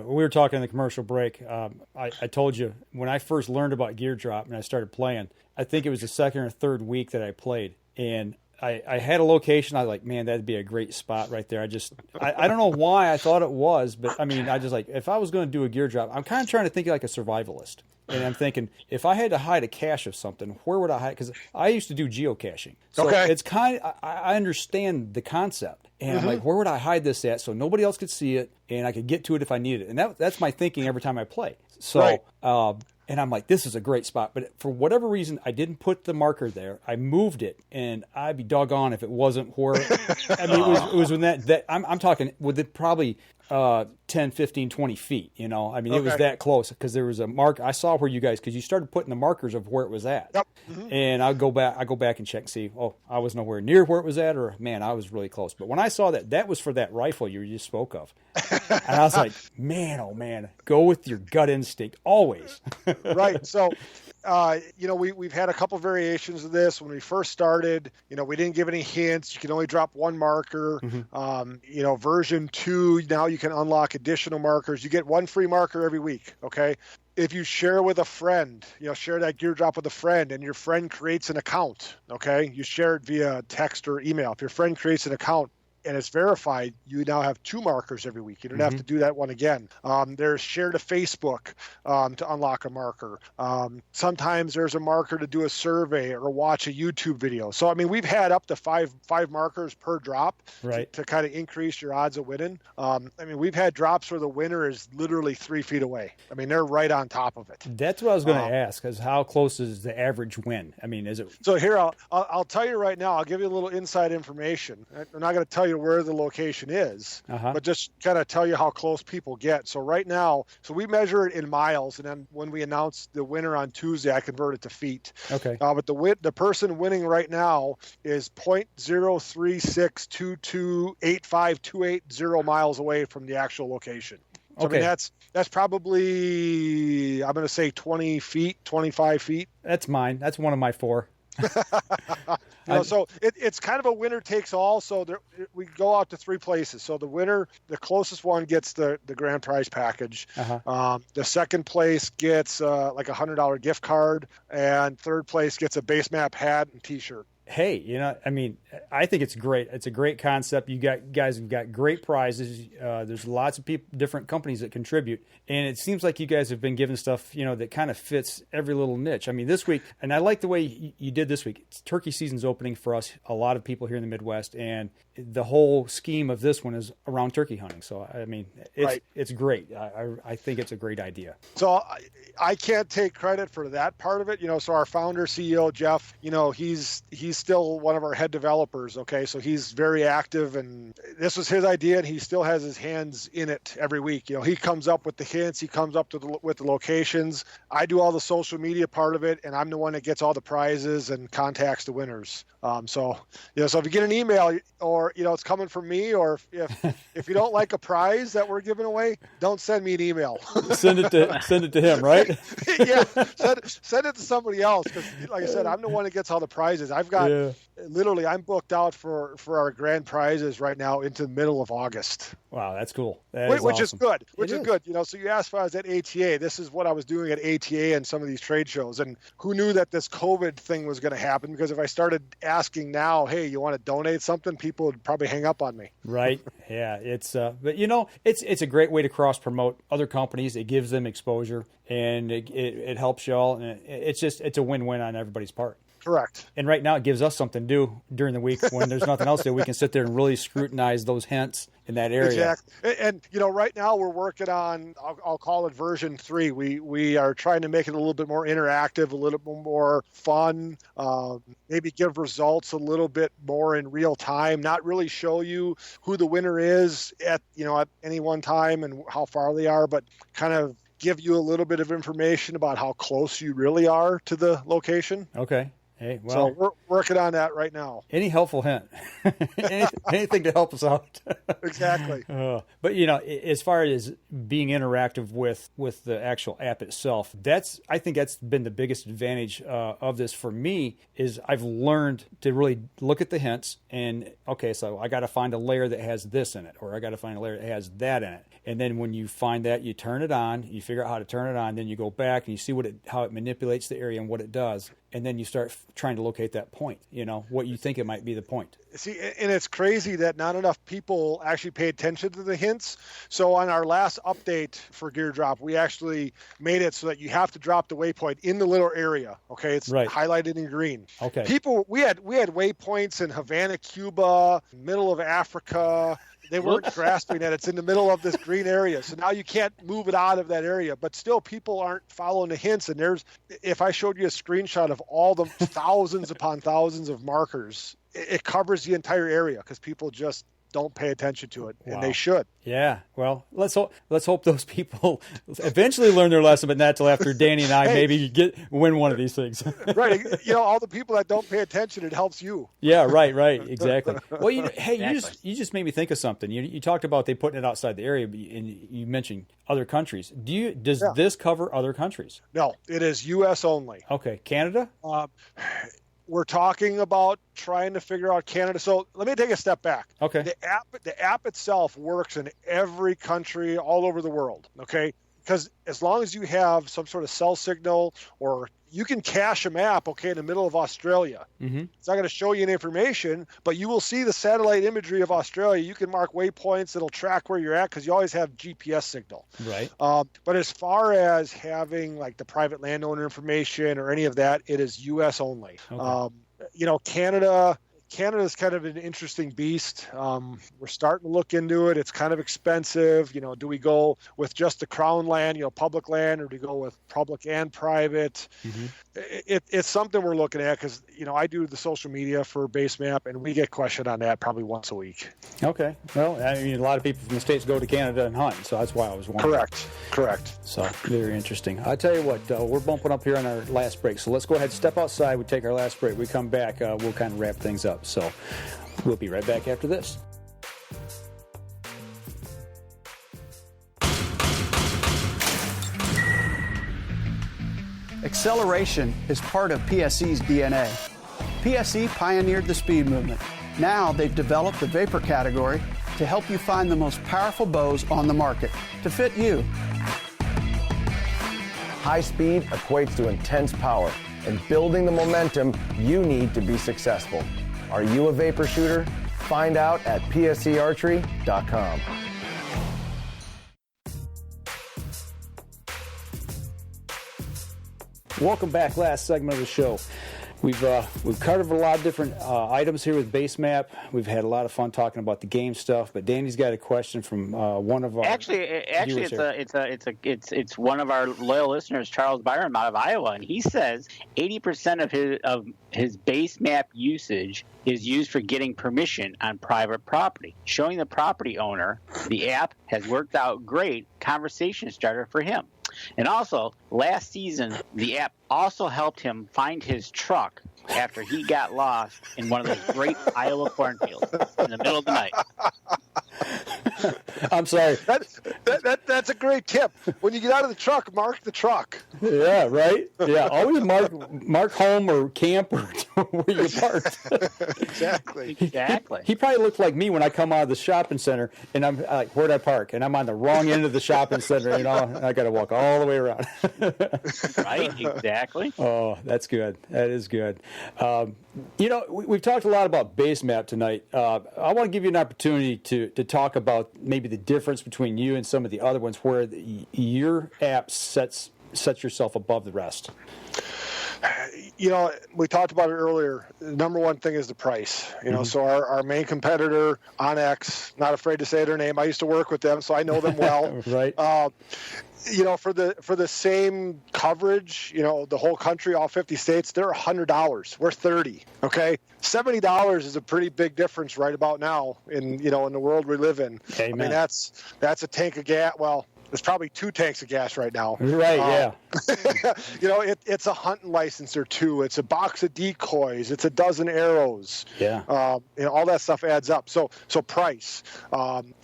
were talking in the commercial break. I told you when I first learned about Gear Drop and I started playing, I think it was the second or third week that I played. And I had a location. I was like, man, that'd be a great spot right there. I don't know why I thought it was, but I mean, I just like, if I was going to do a gear drop, I'm kind of trying to think like a survivalist. And I'm thinking, if I had to hide a cache of something, where would I hide? Because I used to do geocaching. So it's kind of, I understand the concept. And I'm like, where would I hide this at so nobody else could see it and I could get to it if I needed it? And that's my thinking every time I play. So, and I'm like, this is a great spot. But for whatever reason, I didn't put the marker there. I moved it, and I'd be doggone if it wasn't where. I mean, it was when that I'm talking with it probably 10, 15, 20 feet, I mean, it was that close because there was a mark. I saw where you guys, because you started putting the markers of where it was at. Yep. And I go back and check and see, I was nowhere near where it was at, or man, I was really close. But when I saw that was for that rifle you just spoke of. And I was like, man, oh man, go with your gut instinct always. Right. So, we've had a couple variations of this. When we first started, we didn't give any hints. You can only drop one marker. Version 2, now you can unlock additional markers. You get one free marker every week. Okay. If you share with a friend, share that gear drop with a friend, and your friend creates an account. Okay. You share it via text or email. If your friend creates an account and it's verified, you now have 2 markers every week. You don't have to do that one again. There's share to Facebook to unlock a marker. Sometimes there's a marker to do a survey or watch a YouTube video. So, I mean, we've had up to five markers per drop to kind of increase your odds of winning. I mean, we've had drops where the winner is literally 3 feet away. I mean, they're right on top of it. That's what I was going to ask, is how close is the average win? I mean, is it? So here, I'll tell you right now, I'll give you a little inside information. I'm not going to tell you where the location is, but just kind of tell you how close people get. So right now, we measure it in miles, and then when we announce the winner on Tuesday, I convert it to feet. Okay. But the person winning right now is 0.036228528 miles away from the actual location. So, I mean, that's probably, I'm going to say 20 feet, 25 feet. That's mine. That's one of my 4. So it's kind of a winner takes all. So we go out to 3 places. So the winner, the closest one gets the grand prize package. The second place gets like $100 gift card, and third place gets a BaseMap hat and T-shirt. Hey, I mean, I think it's great. It's a great concept. You guys have got great prizes. There's lots of different companies that contribute, and it seems like you guys have been giving stuff, that kind of fits every little niche. I mean, this week, and I like the way you did this week. It's turkey season's opening for us, a lot of people here in the Midwest, and the whole scheme of this one is around turkey hunting. So, I mean, it's great. I think it's a great idea. So I can't take credit for that part of it. So our founder, CEO, Jeff, he's he's still one of our head developers. Okay, so he's very active, and this was his idea, and he still has his hands in it every week. He comes up with the hints, he comes up with the locations. I do all the social media part of it, and I'm the one that gets all the prizes and contacts the winners. So if you get an email, or it's coming from me, or if you don't like a prize that we're giving away, don't send me an email. Send it to him, right? Yeah, send it to somebody else, because like I said, I'm the one that gets all the prizes. I've got literally, I'm booked out for our grand prizes right now into the middle of August. Wow, that's cool. Which is good. So you asked if I was at ATA. This is what I was doing at ATA and some of these trade shows. And who knew that this COVID thing was going to happen? Because if I started asking now, hey, you want to donate something, people would probably hang up on me. Right. Yeah. It's but it's a great way to cross promote other companies. It gives them exposure, and it helps y'all. And it's a win-win on everybody's part. Correct. And right now it gives us something to do during the week when there's nothing else to do. We can sit there and really scrutinize those hints in that area. Exactly. And right now we're working on, I'll call it version 3. We are trying to make it a little bit more interactive, a little bit more fun, maybe give results a little bit more in real time, not really show you who the winner is at any one time and how far they are, but kind of give you a little bit of information about how close you really are to the location. Okay. Hey, well, so we're working on that right now. Any helpful hint, anything to help us out. Exactly. But as far as being interactive with the actual app itself, I think that's been the biggest advantage of this for me. Is I've learned to really look at the hints and so I got to find a layer that has this in it, or I got to find a layer that has that in it. And then when you find that, you turn it on, you figure out how to turn it on, then you go back and you see how it manipulates the area and what it does. And then you start trying to locate that point, what you think it might be the point. See, and it's crazy that not enough people actually pay attention to the hints. So on our last update for Gear Drop, we actually made it so that you have to drop the waypoint in the little area. Okay, it's highlighted in green. Okay. We had waypoints in Havana, Cuba, middle of Africa. They weren't grasping that it's in the middle of this green area. So now you can't move it out of that area. But still, people aren't following the hints. And if I showed you a screenshot of all the thousands upon thousands of markers, it covers the entire area because people just don't pay attention to it, and they should. Yeah. Well, let's hope those people eventually learn their lesson, but not till after Danny and I maybe win one of these things. Right. All the people that don't pay attention, it helps you. Yeah. Right. Exactly. Well, you just made me think of something. You talked about they putting it outside the area, and you mentioned other countries. Does this cover other countries? No, it is U.S. only. Okay. Canada? We're talking about trying to figure out Canada. So let me take a step back. Okay. The app itself works in every country all over the world. Okay. Because as long as you have some sort of cell signal, or you can cache a map, in the middle of Australia. Mm-hmm. It's not going to show you any information, but you will see the satellite imagery of Australia. You can mark waypoints. It'll track where you're at because you always have GPS signal. Right. But as far as having like the private landowner information or any of that, it is U.S. only. Okay. Canada's kind of an interesting beast. We're starting to look into it. It's kind of expensive. Do we go with just the crown land, public land, or do we go with public and private? Mm-hmm. It's something we're looking at because, I do the social media for BaseMap, and we get questioned on that probably once a week. Okay. Well, a lot of people from the States go to Canada and hunt, so that's why I was wondering. Correct. So very interesting. I tell you what, we're bumping up here on our last break, so let's go ahead and step outside. We take our last break. We come back, we'll kind of wrap things up. So we'll be right back after this. Acceleration is part of PSE's DNA. PSE pioneered the speed movement. Now they've developed the vapor category to help you find the most powerful bows on the market to fit you. High speed equates to intense power and building the momentum you need to be successful. Are you a vapor shooter? Find out at psearchery.com. Welcome back. Last segment of the show. We've covered a lot of different items here with BaseMap. We've had a lot of fun talking about the game stuff. But Danny's got a question from one of our it's one of our loyal listeners, Charles Byram out of Iowa, and he says 80% of his BaseMap usage is used for getting permission on private property, showing the property owner the app has worked out great conversation starter for him. And also, last season, the app also helped him find his truck after he got lost in one of those great Iowa cornfields in the middle of the night. I'm sorry. That's a great tip. When you get out of the truck, mark the truck. Yeah, right? Yeah, always mark home or camp or where you parked. Exactly. He probably looked like me when I come out of the shopping center, and I'm like, where'd I park? And I'm on the wrong end of the shopping center, and I got to walk all the way around. Right, exactly. Oh, that's good. That is good. We've talked a lot about BaseMap tonight. I want to give you an opportunity to talk about maybe the difference between you and some of the other ones where your app sets yourself above the rest. We talked about it earlier. The number one thing is the price. So our main competitor, Onyx, not afraid to say their name. I used to work with them, so I know them well. Right. For the same coverage, the whole country, all 50 states, they're $100. We're $30. Okay, $70 is a pretty big difference right about now in the world we live in. Amen. I mean, that's a tank of gas. Well, there's probably 2 tanks of gas right now. Right, yeah. It's a hunting license or 2. It's a box of decoys. It's a dozen arrows. Yeah. All that stuff adds up. So price.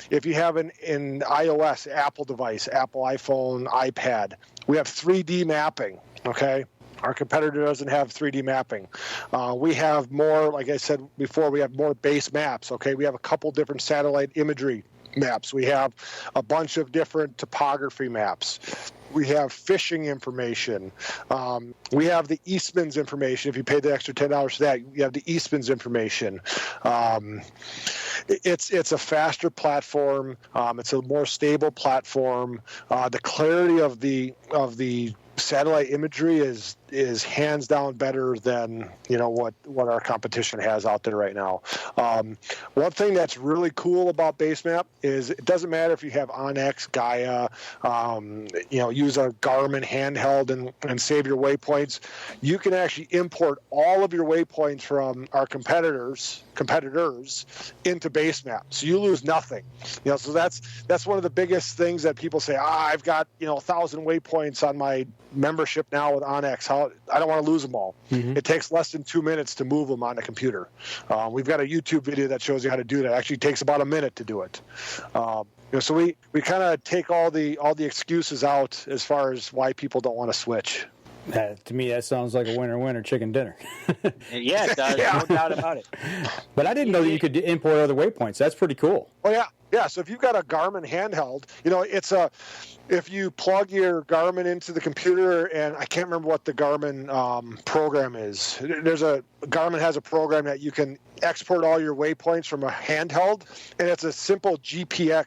If you have an iOS, Apple device, Apple iPhone, iPad, we have 3D mapping, okay? Our competitor doesn't have 3D mapping. We have more, like I said before, we have more base maps, okay? We have a couple different satellite imagery maps. We have a bunch of different topography maps. We have fishing information. We have the Eastman's information. If you pay the extra $10 for that, you have the Eastman's information. It's a faster platform. It's a more stable platform. The clarity of the satellite imagery is hands down better than what our competition has out there right now. One thing that's really cool about BaseMap is it doesn't matter if you have Onyx, Gaia, use a Garmin handheld and save your waypoints. You can actually import all of your waypoints from our competitors into BaseMap, so you lose nothing. So that's one of the biggest things that people say. I've got 1,000 waypoints on my membership now with Onyx. I don't want to lose them all. Mm-hmm. It takes less than 2 minutes to move them on a computer. We've got a YouTube video that shows you how to do that. It actually takes about a minute to do it. So we kind of take all the excuses out as far as why people don't want to switch. To me, that sounds like a winner chicken dinner. Yeah, it does. Yeah. No doubt about it. But I didn't know that you could import other waypoints. That's pretty cool. Oh, yeah. Yeah, so if you've got a Garmin handheld, if you plug your Garmin into the computer, and I can't remember what the Garmin program is. Garmin has a program that you can export all your waypoints from a handheld, and it's a simple .gpx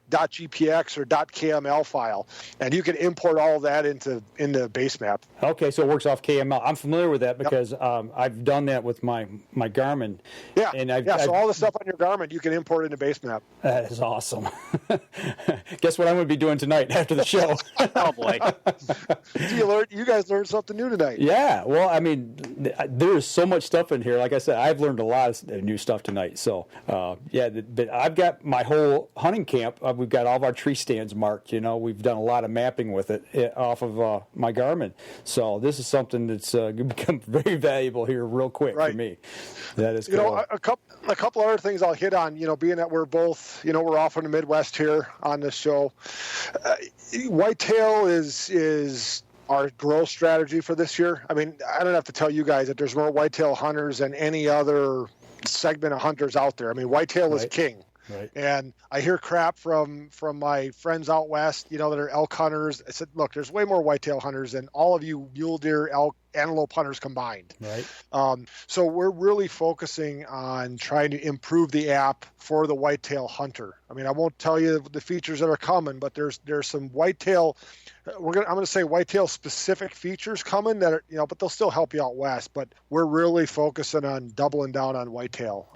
or .kml file, and you can import all of that into BaseMap. Okay, so it works off KML. I'm familiar with that because I've done that with my Garmin. Yeah, so all the stuff on your Garmin, you can import into BaseMap. That is awesome. Guess what I'm going to be doing tonight after the show? Oh, boy. You guys learned something new tonight. Yeah, well, I mean, there is so much stuff in here. Like I said, I've learned a lot of new stuff tonight. So, but I've got my whole hunting camp. We've got all of our tree stands marked. We've done a lot of mapping with it off of my Garmin. So this is something that's going to become very valuable here real quick for me. That is cool. A couple other things I'll hit on, being that we're both, we're off in the Midwest here on this show. Whitetail is our growth strategy for this year. I mean, I don't have to tell you guys that there's more whitetail hunters than any other segment of hunters out there. I mean, whitetail is king. Right. And I hear crap from my friends out west, that are elk hunters. I said, look, there's way more whitetail hunters than all of you mule deer, elk, antelope hunters combined. Right. So we're really focusing on trying to improve the app for the whitetail hunter. I mean, I won't tell you the features that are coming, but there's some whitetail. I'm going to say whitetail specific features coming that are, but they'll still help you out west. But we're really focusing on doubling down on whitetail.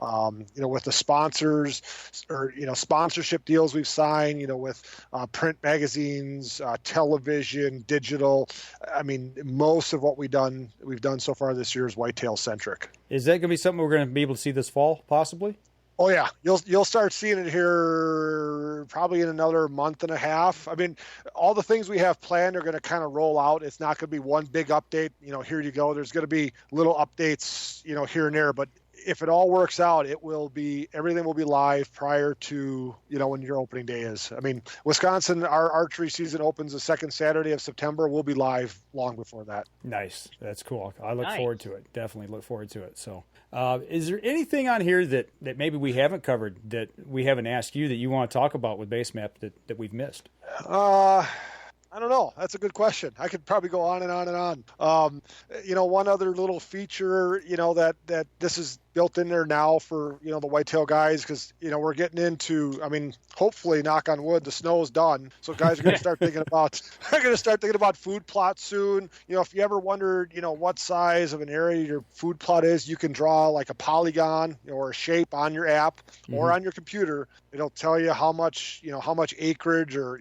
With the sponsors or sponsorship deals we've signed. With print magazines, television, digital. I mean, most of what we've done so far this year is whitetail centric. Is that going to be something we're going to be able to see this fall, possibly? Oh yeah, you'll start seeing it here probably in another month and a half. I mean, all the things we have planned are going to kind of roll out. It's not going to be one big update. Here you go. There's going to be little updates, here and there. But if it all works out, everything will be live prior to when your opening day is. I mean, Wisconsin, our archery season opens the second Saturday of September. We'll be live long before that. Nice, that's cool. I look forward to it. Definitely look forward to it. So, is there anything on here that maybe we haven't covered that we haven't asked you that you want to talk about with BaseMap that we've missed? I don't know. That's a good question. I could probably go on and on and on. One other little feature, that this is built in there now for, the whitetail guys, because, we're getting into, hopefully, knock on wood, the snow's done. So guys are going to start thinking about food plots soon. If you ever wondered, what size of an area your food plot is, you can draw like a polygon or a shape on your app or on your computer. It'll tell you how much acreage or,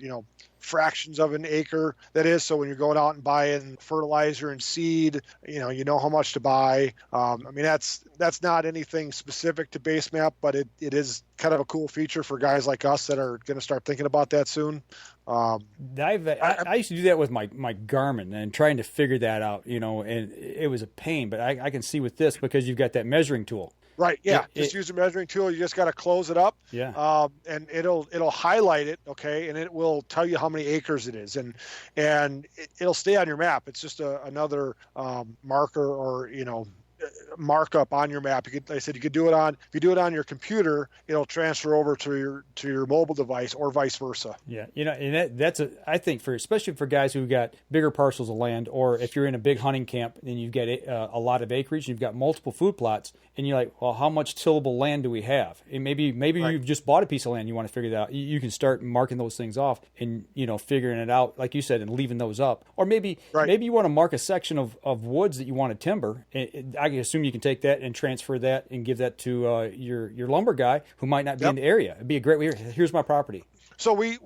fractions of an acre that is. So when you're going out and buying fertilizer and seed, you know how much to buy. That's not anything specific to BaseMap, but it is kind of a cool feature for guys like us that are going to start thinking about that soon. I used to do that with my Garmin and trying to figure that out, and it was a pain, but I can see with this because you've got that measuring tool. Right. Yeah. Just use a measuring tool. You just got to close it up. Yeah. And it'll highlight it. Okay. And it will tell you how many acres it is, and it'll stay on your map. It's just another marker or markup on your map. Like I said, you could do it if you do it on your computer, it'll transfer over to your mobile device or vice versa. Yeah. And that's I think especially for guys who've got bigger parcels of land, or if you're in a big hunting camp and you've got a lot of acreage, you've got multiple food plots, and you're like, well, how much tillable land do we have? And maybe right. You've just bought a piece of land, you want to figure that out. You can start marking those things off and, figuring it out, like you said, and leaving those up. Or maybe you want to mark a section of woods that you want to timber. I assume you can take that and transfer that and give that to your lumber guy who might not be in the area. It'd be a great way. Here's my property. So we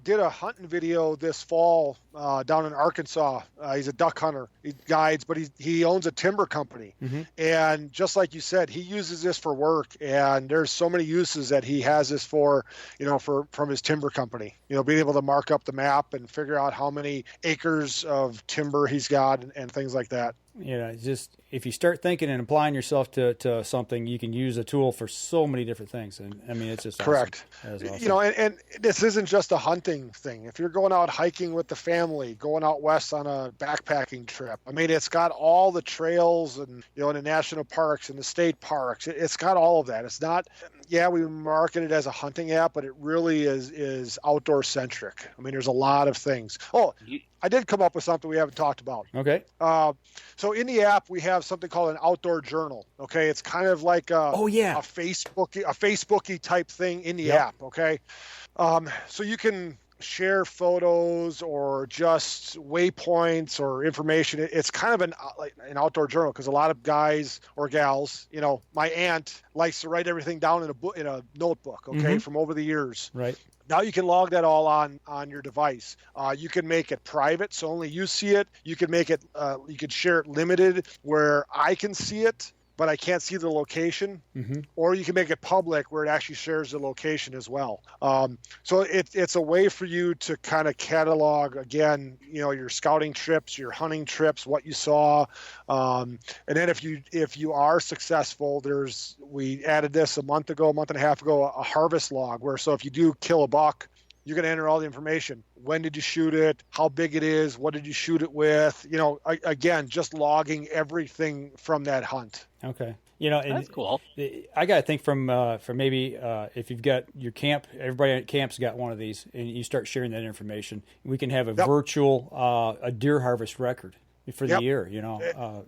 did a hunting video this fall down in Arkansas. He's a duck hunter. He guides, but he owns a timber company. Mm-hmm. And just like you said, he uses this for work. And there's so many uses that he has this for, from his timber company. Being able to mark up the map and figure out how many acres of timber he's got and things like that. Just if you start thinking and applying yourself to something, you can use a tool for so many different things. And it's just correct. Awesome. Awesome. And this isn't just a hunting thing. If you're going out hiking with the family, going out west on a backpacking trip, it's got all the trails and the national parks and the state parks. It's got all of that. It's not. Yeah, we market it as a hunting app, but it really is outdoor centric. There's a lot of things. Oh, I did come up with something we haven't talked about. Okay. So in the app, we have something called an outdoor journal. Okay, it's kind of like a Facebooky type thing in the app. Okay, so you can share photos or just waypoints or information. It's kind of an outdoor journal because a lot of guys or gals, my aunt likes to write everything down in a notebook. Okay, from over the years. Right. Now you can log that all on your device. You can make it private, so only you see it. You can make it. You can share it limited, where I can see it, but I can't see the location. Mm-hmm. Or you can make it public, where it actually shares the location as well. So it's a way for you to kind of catalog again, your scouting trips, your hunting trips, what you saw, and then if you are successful, we added this a month and a half ago, a harvest log, where so if you do kill a buck, you're going to enter all the information. When did you shoot it? How big it is? What did you shoot it with? Again, just logging everything from that hunt. Okay. That's cool. I got to think from maybe if you've got your camp, everybody at camp's got one of these, and you start sharing that information. We can have a virtual a deer harvest record. for the year.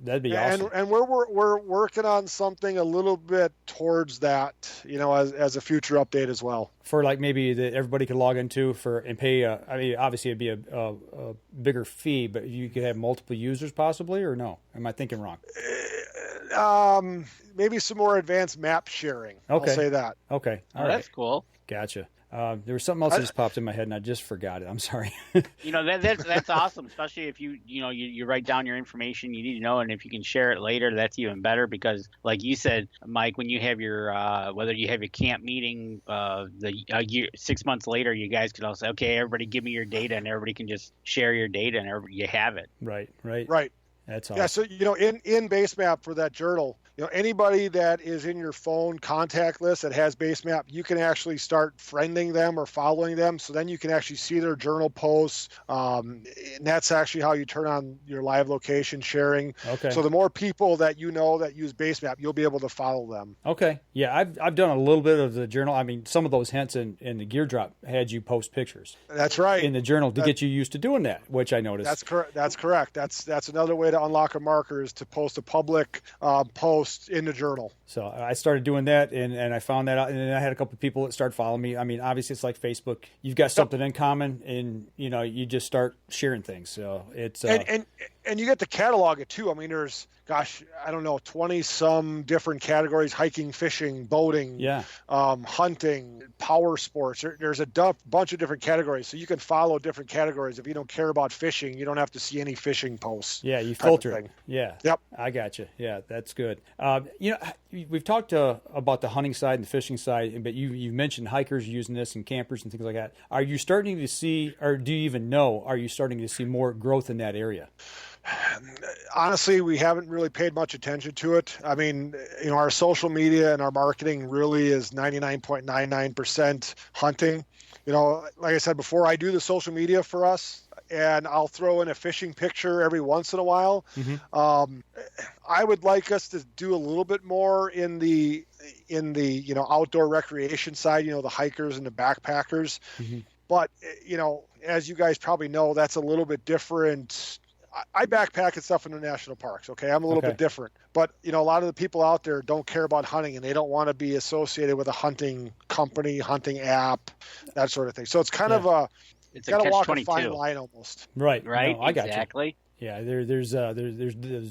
That'd be awesome. And we're working on something a little bit towards that, as a future update as well. For like maybe that everybody could log into and pay. I mean, obviously it'd be a bigger fee, but you could have multiple users possibly, or no? Am I thinking wrong? Maybe some more advanced map sharing. Okay. I'll say that. Okay. All right. That's cool. Gotcha. There was something else that just popped in my head, and I just forgot it. I'm sorry. That's awesome, especially if you write down your information you need to know, and if you can share it later, that's even better. Because, like you said, Mike, when you have your whether you have your camp meeting, 6 months later, you guys can all say, okay, everybody give me your data, and everybody can just share your data, and you have it. Right. That's awesome. Yeah, so in BaseMap for that journal, anybody that is in your phone contact list that has BaseMap, you can actually start friending them or following them. So then you can actually see their journal posts. And that's actually how you turn on your live location sharing. Okay. So the more people that that use BaseMap, you'll be able to follow them. Okay. Yeah, I've done a little bit of the journal. I mean, some of those hints in the Gear Drop had you post pictures. That's right. In the journal to get you used to doing that, which I noticed. That's correct. That's another way to unlock a marker is to post a public post in the journal. So I started doing that, and I found that out, and then I had a couple of people that started following me. I mean, obviously it's like Facebook. You've got something in common, and you just start sharing things. So it's and you get to catalog it too. I mean, there's 20 some different categories: hiking, fishing, boating, hunting, power sports. There's a bunch of different categories, so you can follow different categories. If you don't care about fishing, you don't have to see any fishing posts. Yeah, you filter it. Yeah. Yep. I got you. Yeah, that's good. We've talked about the hunting side and the fishing side, but you mentioned hikers using this and campers and things like that. Are you starting to see, or do you even know, are you starting to see more growth in that area? Honestly, we haven't really paid much attention to it. I mean, our social media and our marketing really is 99.99% hunting. Like I said before, I do the social media for us, and I'll throw in a fishing picture every once in a while. Mm-hmm. I would like us to do a little bit more in the outdoor recreation side, the hikers and the backpackers. Mm-hmm. But, as you guys probably know, that's a little bit different. I backpack and stuff in the national parks. Okay. I'm a little bit different, but a lot of the people out there don't care about hunting, and they don't want to be associated with a hunting company, hunting app, that sort of thing. So it's kind of it's got to walk a a fine line almost. Right. No, I got exactly. You. Yeah, there's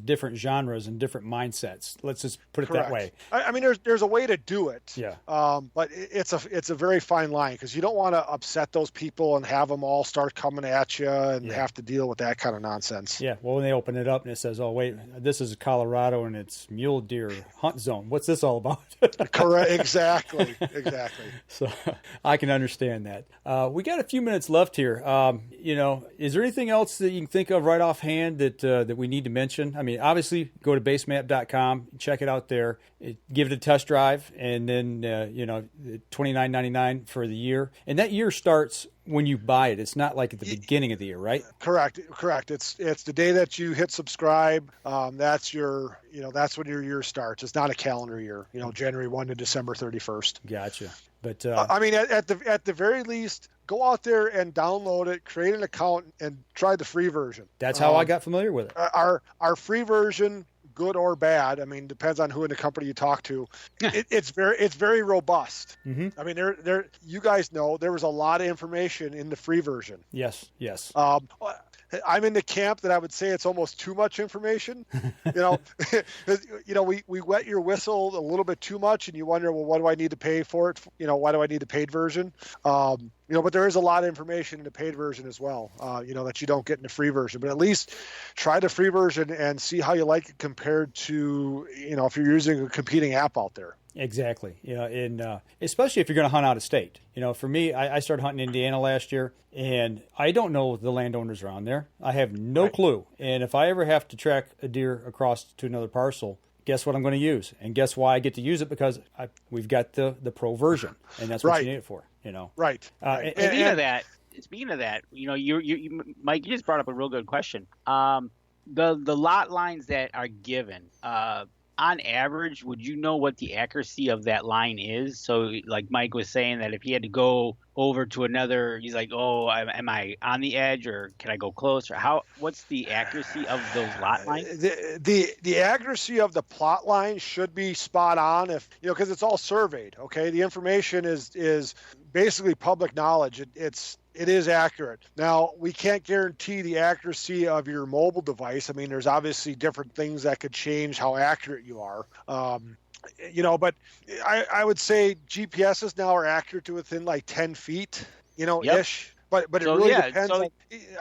different genres and different mindsets. Let's just put it that way. I mean, there's a way to do it. Yeah. But it's a very fine line, because you don't want to upset those people and have them all start coming at you and have to deal with that kind of nonsense. Yeah. Well, when they open it up and it says, "Oh, wait, this is Colorado and it's mule deer hunt zone. What's this all about?" Correct. Exactly. So I can understand that. We got a few minutes left here. Is there anything else that you can think of right offhand that we need to mention? I mean, obviously, go to basemap.com, check it out there, give it a test drive, and then $29.99 for the year. And that year starts when you buy it. It's not like at the beginning of the year, right? Correct. It's the day that you hit subscribe. That's that's when your year starts. It's not a calendar year. January 1 to December 31st. Gotcha. But I mean, at the very least, go out there and download it, create an account, and try the free version. That's how I got familiar with it. Our free version, good or bad, I mean, depends on who in the company you talk to. It's very robust. Mm-hmm. I mean, there you guys know there was a lot of information in the free version. Yes. I'm in the camp that I would say it's almost too much information. We wet your whistle a little bit too much, and you wonder, well, what do I need to pay for it? Why do I need the paid version? But there is a lot of information in the paid version as well, that you don't get in the free version. But at least try the free version and see how you like it compared to, if you're using a competing app out there. Exactly. And especially if you're going to hunt out of state. For me, I started hunting Indiana last year, and I don't know the landowners around there. I have no clue. And if I ever have to track a deer across to another parcel, guess what I'm going to use? And guess why I get to use it? Because we've got the pro version, and that's what you need it for. Right. Speaking of that, you Mike, you just brought up a real good question. The lot lines that are given, on average, would you know what the accuracy of that line is? So like Mike was saying that if he had to go over to another, he's like, oh, am I on the edge or can I go close? Or what's the accuracy of those lot lines? The accuracy of the plot line should be spot on because it's all surveyed. Okay. The information is basically public knowledge. It is accurate. Now, we can't guarantee the accuracy of your mobile device. I mean, there's obviously different things that could change how accurate you are. But I would say GPSs now are accurate to within like 10 feet, ish. But it really depends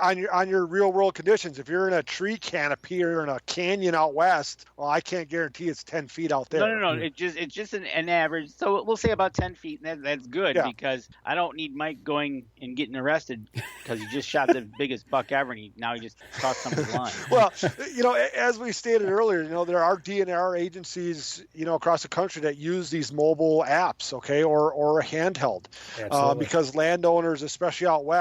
on your real world conditions. If you're in a tree canopy or in a canyon out west, well, I can't guarantee it's 10 feet out there. No. It's just an average. So we'll say about 10 feet, and that's good because I don't need Mike going and getting arrested because he just shot the biggest buck ever, and now he just crossed somebody's line. Well, as we stated earlier, there are DNR agencies, across the country that use these mobile apps, okay, or a handheld, because landowners, especially out west,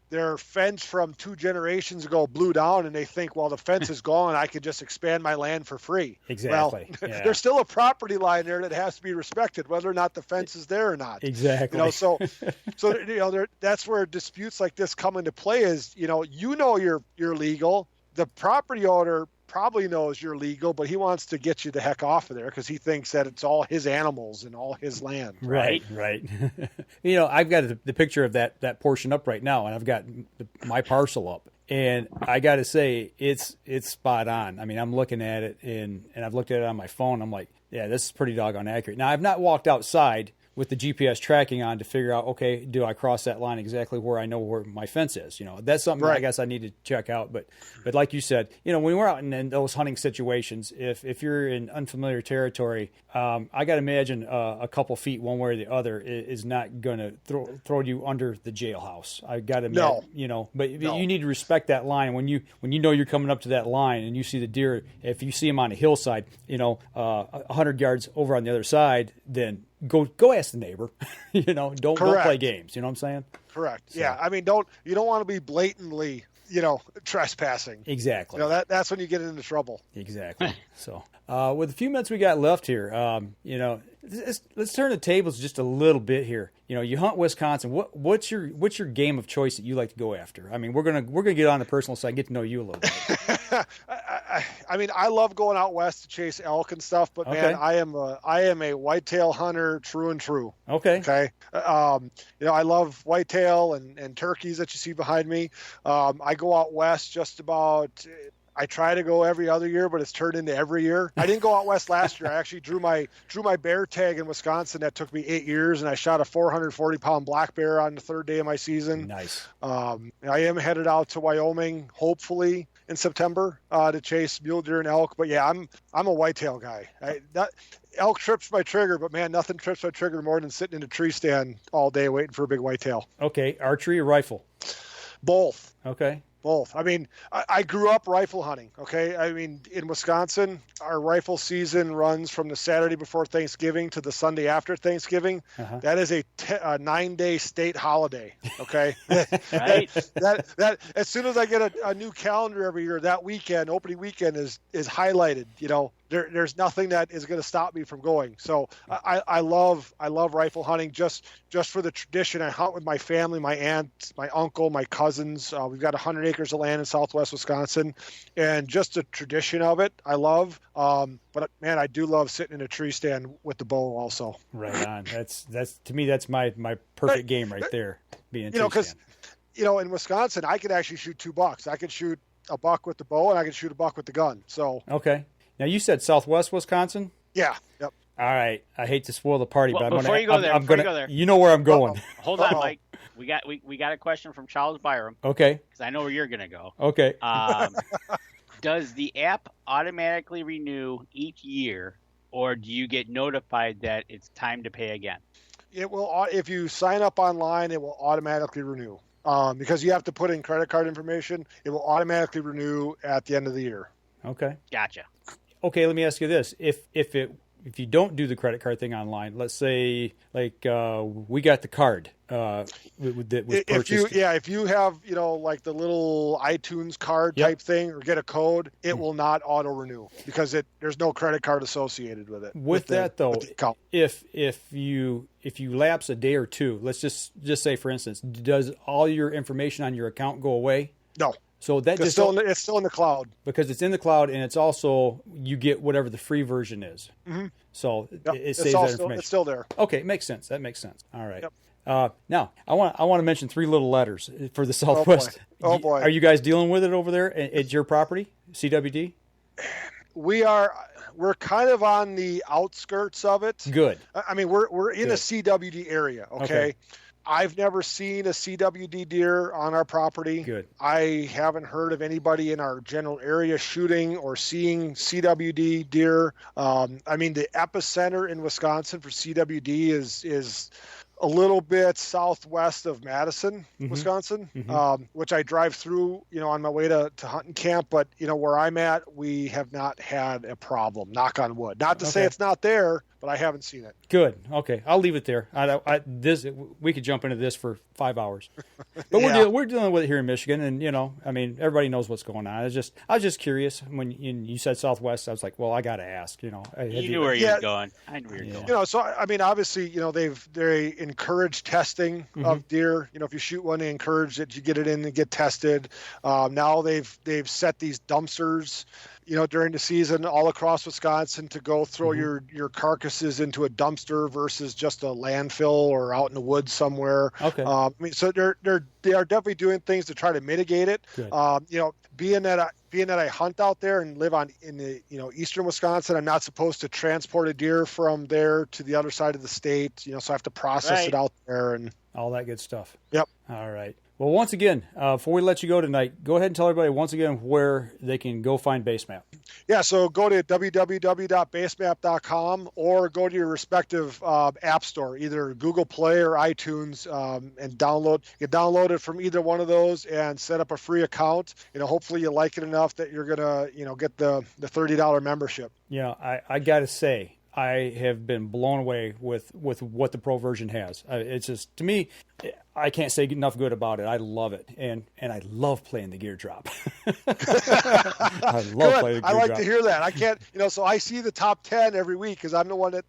their fence from 2 generations ago blew down, and they think, well, the fence is gone, I could just expand my land for free. Exactly. Well, there's still a property line there that has to be respected, whether or not the fence is there or not. Exactly. So that's where disputes like this come into play. Is you're legal. The property owner probably knows you're legal, but he wants to get you the heck off of there because he thinks that it's all his animals and all his land. Right. I've got the picture of that portion up right now, and I've got my parcel up, and I got to say it's spot on. I mean, I'm looking at it and I've looked at it on my phone. I'm like, yeah, this is pretty doggone accurate. Now, I've not walked outside with the GPS tracking on to figure out, okay, do I cross that line exactly where I know where my fence is? That's something I guess I need to check out. But like you said, when we're out in those hunting situations, if you're in unfamiliar territory, I got to imagine a couple feet one way or the other is not going to throw you under the jailhouse. I got to imagine, but you need to respect that line. When you know you're coming up to that line and you see the deer, if you see them on a hillside, 100 yards over on the other side, then go ask the neighbor. Don't play games. You know what I'm saying? Correct. So. Yeah. I mean, you don't want to be blatantly, trespassing. Exactly. That's when you get into trouble. Exactly. So, with the few minutes we got left here, let's turn the tables just a little bit here. You hunt Wisconsin. What's your game of choice that you like to go after? I mean, we're gonna get on the personal side, get to know you a little bit. I mean, I love going out west to chase elk and stuff, but man, I am a whitetail hunter, true and true. Okay. I love whitetail and turkeys that you see behind me. I go out west just about. I try to go every other year, but it's turned into every year. I didn't go out west last year. I actually drew my bear tag in Wisconsin. That took me 8 years, and I shot a 440-pound black bear on the 3rd day of my season. Nice. I am headed out to Wyoming, hopefully in September, to chase mule deer and elk. But yeah, I'm a whitetail guy. Elk trips my trigger, but man, nothing trips my trigger more than sitting in a tree stand all day waiting for a big whitetail. Okay, archery or rifle? Both. Okay. Both. I mean, I grew up rifle hunting, okay? I mean, in Wisconsin, our rifle season runs from the Saturday before Thanksgiving to the Sunday after Thanksgiving. Uh-huh. That is a 9-day state holiday, okay? Right. that as soon as I get a new calendar every year, that weekend, opening weekend is highlighted, There's nothing that is going to stop me from going. So I love rifle hunting just for the tradition. I hunt with my family, my aunt, my uncle, my cousins. We've got 100 acres of land in Southwest Wisconsin, and just the tradition of it, I love. But man, I do love sitting in a tree stand with the bow also. Right on. That's to me, that's my perfect game right there. Being a tree stand. In Wisconsin, I could actually shoot 2 bucks. I could shoot a buck with the bow, and I could shoot a buck with the gun. So okay. Now, you said Southwest Wisconsin? Yeah. Yep. All right. I hate to spoil the party, but before you go there, you know where I'm going. Hold on, Mike. We got a question from Charles Byram. Okay. Because I know where you're going to go. Okay. Does the app automatically renew each year, or do you get notified that it's time to pay again? It will. If you sign up online, it will automatically renew. Because you have to put in credit card information, it will automatically renew at the end of the year. Okay. Gotcha. Okay, let me ask you this: if it if you don't do the credit card thing online, let's say like we got the card that was purchased. If you have like the little iTunes card type thing or get a code, it will not auto renew because there's no credit card associated with it. With that though, if you lapse a day or two, let's just say for instance, does all your information on your account go away? No. So that it's still in the cloud because it's in the cloud, and it's also you get whatever the free version is. Mm-hmm. So it saves that information. It's still there. Okay, it makes sense. That makes sense. All right. Yep. Now I want to mention 3 little letters for the Southwest. Oh boy. Are you guys dealing with it over there at your property, CWD? We're kind of on the outskirts of it. Good. I mean, we're in a CWD area. Okay. I've never seen a CWD deer on our property. Good. I haven't heard of anybody in our general area shooting or seeing CWD deer. I mean, the epicenter in Wisconsin for, is a little bit southwest of Madison, Wisconsin, which I drive through, on my way to hunting camp. But, where I'm at, we have not had a problem, knock on wood. Not to say it's not there, but I haven't seen it. Good. Okay. I'll leave it there. We could jump into this for 5 hours, but we're dealing with it here in Michigan. And, I mean, everybody knows what's going on. I was just curious when you said Southwest, I was like, well, I got to ask, You knew where you were going. I knew where you were going. So, I mean, obviously, they encourage testing of deer. If you shoot one, they encourage that you get it in and get tested. Now they've set these dumpsters, during the season all across Wisconsin to go throw your carcasses into a dumpster versus just a landfill or out in the woods somewhere. Okay. I mean, so they are definitely doing things to try to mitigate it. Being that I hunt out there and live in the eastern Wisconsin, I'm not supposed to transport a deer from there to the other side of the state. So I have to process it out there and all that good stuff. Yep. All right. Well, once again, before we let you go tonight, go ahead and tell everybody once again where they can go find BaseMap. Yeah, so go to www.basemap.com or go to your respective app store, either Google Play or iTunes, and download it from either one of those and set up a free account. Hopefully you like it enough that you're gonna get the $30 membership. I got to say, I have been blown away with what the Pro version has. It's just, to me, I can't say enough good about it. I love it, and I love playing the gear drop. I love playing the gear drop. I like to hear that. I can't, so I see the top 10 every week because I'm the one that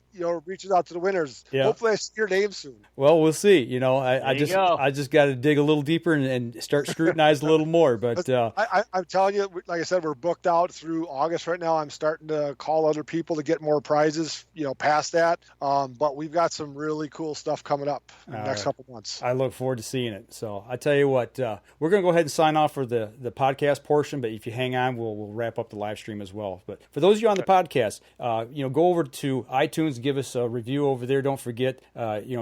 reaches out to the winners. Yeah. Hopefully, I see your name soon. Well, we'll see. I just got to dig a little deeper and start scrutinizing a little more. But I'm telling you, like I said, we're booked out through August right now. I'm starting to call other people to get more prizes, past that. But we've got some really cool stuff coming up in the next couple months. I look forward to seeing it. So I tell you what, we're going to go ahead and sign off for the podcast portion, but if you hang on, we'll wrap up the live stream as well. But for those of you on the podcast, go over to iTunes, give us a review over there. Don't forget,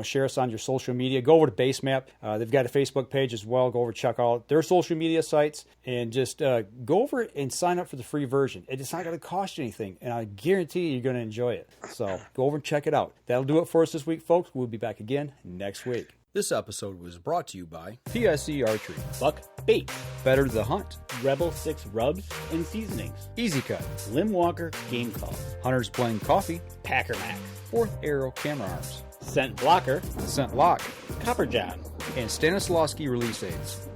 share us on your social media. Go over to BaseMap. They've got a Facebook page as well. Go over, check out their social media sites, and just go over and sign up for the free version. It's not going to cost you anything, and I guarantee you're going to enjoy it. So go over and check it out. That'll do it for us this week, folks. We'll be back again next week. This episode was brought to you by PSE Archery, Buck Bait, Better the Hunt, Rebel 6 Rubs and Seasonings, Easy Cut, Lim Walker Game Calls, Hunter's Blend Coffee, Packer Max, Fourth Arrow Camera Arms, Scent Blocker, Scent Lock, Copper John, and Stanislawski Release Aids.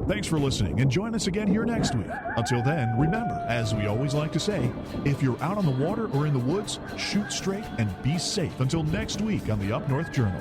Thanks for listening, and join us again here next week. Until then, remember, as we always like to say, if you're out on the water or in the woods, shoot straight and be safe. Until next week on the Up North Journal.